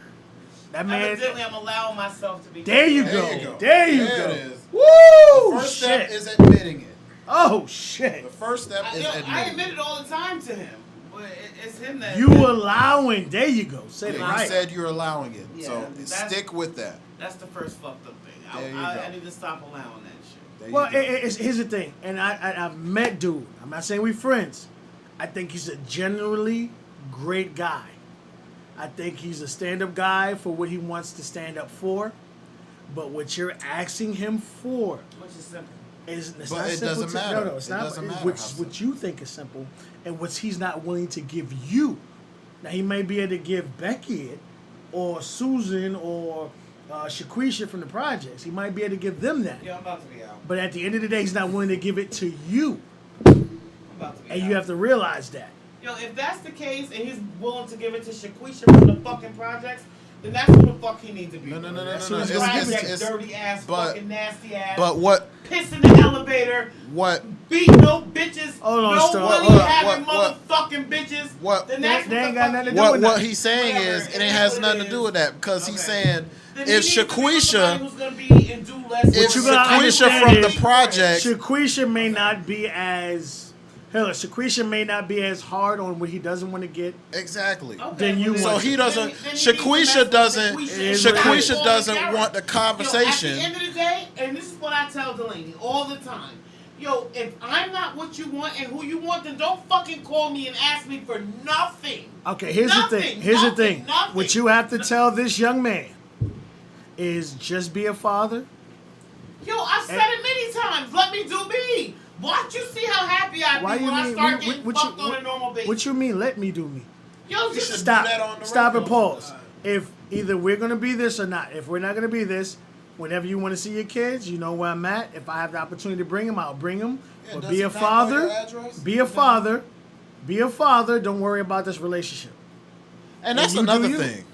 That man. evidently, I'm allowing myself to be. There you There go. you go. There you There go. it is. Woo! The first shit. step is admitting it. Oh shit. The first step is I admitting admit it. it all the time to him, but it's him that. You allowing. There you go. Say it You right. said you're allowing it, Yeah, so that's- stick with that. That's the first fucked up thing. There you I go. need to stop allowing that shit. There you Well, go. here's the thing, and I've met dude. I'm not saying we friends. I think he's a genuinely great guy. I think he's a stand-up guy for what he wants to stand up for. But what you're asking him for Which is simple. it's But not it simple doesn't to, matter. No, it's It not. doesn't matter Which how what you think is simple, and what he's not willing to give you. Now he may be able to give Becky it, or Susan, or Shaquisha from the projects. He might be able to give them that. Yeah, I'm about to be out. But at the end of the day, he's not willing to give it to you, I'm about to be and out. you have to realize that. Yo, if that's the case, and he's willing to give it to Shaquisha from the fucking projects, then that's who the fuck he needs to be. No. That's This what he's gonna give it project, to. dirty ass, but- fucking nasty ass. But what piss in the elevator. Beat no bitches. Hold on, no Star. money Hold on. having What- motherfucking bitches. what- Then that's They what ain't the got fuck nothing to he do wants. with what that. he's saying Whatever, is, it it is has what nothing it to do is. with that because he's Okay. saying Then he if needs to be with somebody Shaquisha, who's gonna be and do less if work. you gotta Shaquisha understand from is- the project, Shaquisha may not be as Shaquisha may not be as hard on what he doesn't want to get. exactly. Okay, Then you well, want So he to. doesn't. then he needs to mess Shaquisha with doesn't. Shaquisha and Shaquisha not doesn't all the want the carrots. Yo, at the conversation. end of the day, and this is what I tell Delaney all the time. Yo, if I'm not what you want and who you want, then don't fucking call me and ask me for nothing. Okay, here's the Nothing, thing. Here's the thing. nothing. What you have to tell this young man is just be a father. Yo, I've said it many times. Let me do me. Watch you see how happy I be when I start getting fucked on a normal basis. What you mean? Let me do me. Yo, You just should Stop. do that on the Stop and regular. pause. If either we're gonna be this or not. If we're not gonna be this, whenever you want to see your kids, you know where I'm at. If I have the opportunity to bring them, I'll bring them. Yeah, But does be he a not know father. your address? Be a father. Be a father. Don't worry about this relationship. And that's you do another you. thing.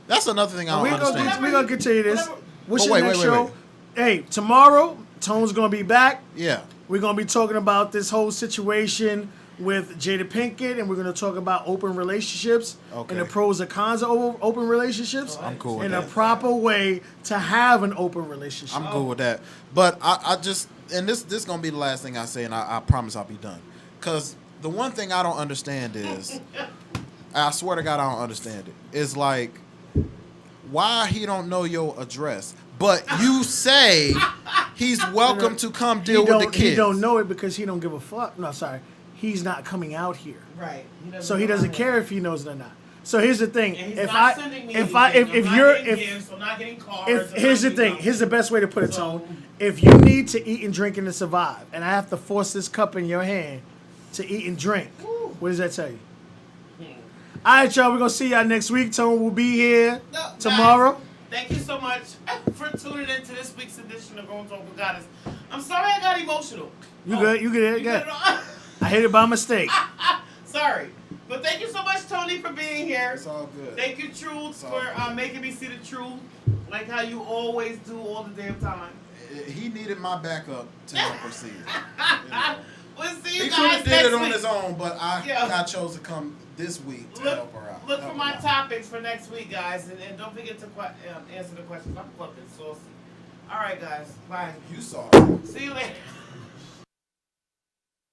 That's another thing I We're don't gonna understand. we're gonna continue this. Whatever. What's But your wait, next wait, show? wait. Hey, tomorrow, Tone's gonna be back. Yeah. We're gonna be talking about this whole situation with Jada Pinkett, and we're gonna talk about open relationships Okay. and the pros and cons of open relationships. I'm cool with and a that. proper way to have an open relationship. I'm good with that. But I just, and this gonna be the last thing I say, and I promise I'll be done. Cause the one thing I don't understand is, I swear to God I don't understand it. Is like, why he don't know your address, but you say he's welcome to come deal with the kids. He don't know it because he don't give a fuck. No, sorry, he's not coming out here, right. so he doesn't care if he knows it or not. So here's the thing: And he's if not sending me if anything. I'm you're not getting if gifts, I'm not getting cards. if I'm here's the not thing, getting here's the nothing. best way to put it, So- Tone. If you need to eat and drink and to survive, and I have to force this cup in your hand to eat and drink, what does that tell you? All right, y'all, we're gonna see y'all next week. Tone will be here No, tomorrow. guys, thank you so much for tuning in to this week's edition of Grown Talk with Goddess. I'm sorry I got emotional. You good? You good? You Good. good at all? I hit it by mistake. Sorry. But thank you so much, Tony, for being here. It's all good. Thank you, Truth, It's all for good. making me see the truth, like how you always do all the damn time. He needed my backup to help proceed. You know. We'll see you He could guys have did next it on week. his own, but Yeah. I chose to come this week to help her out. Look Help for her my out. topics for next week, guys, and don't forget to answer the questions. I'm fucking saucy. All right, guys. Bye. You saw. See you later.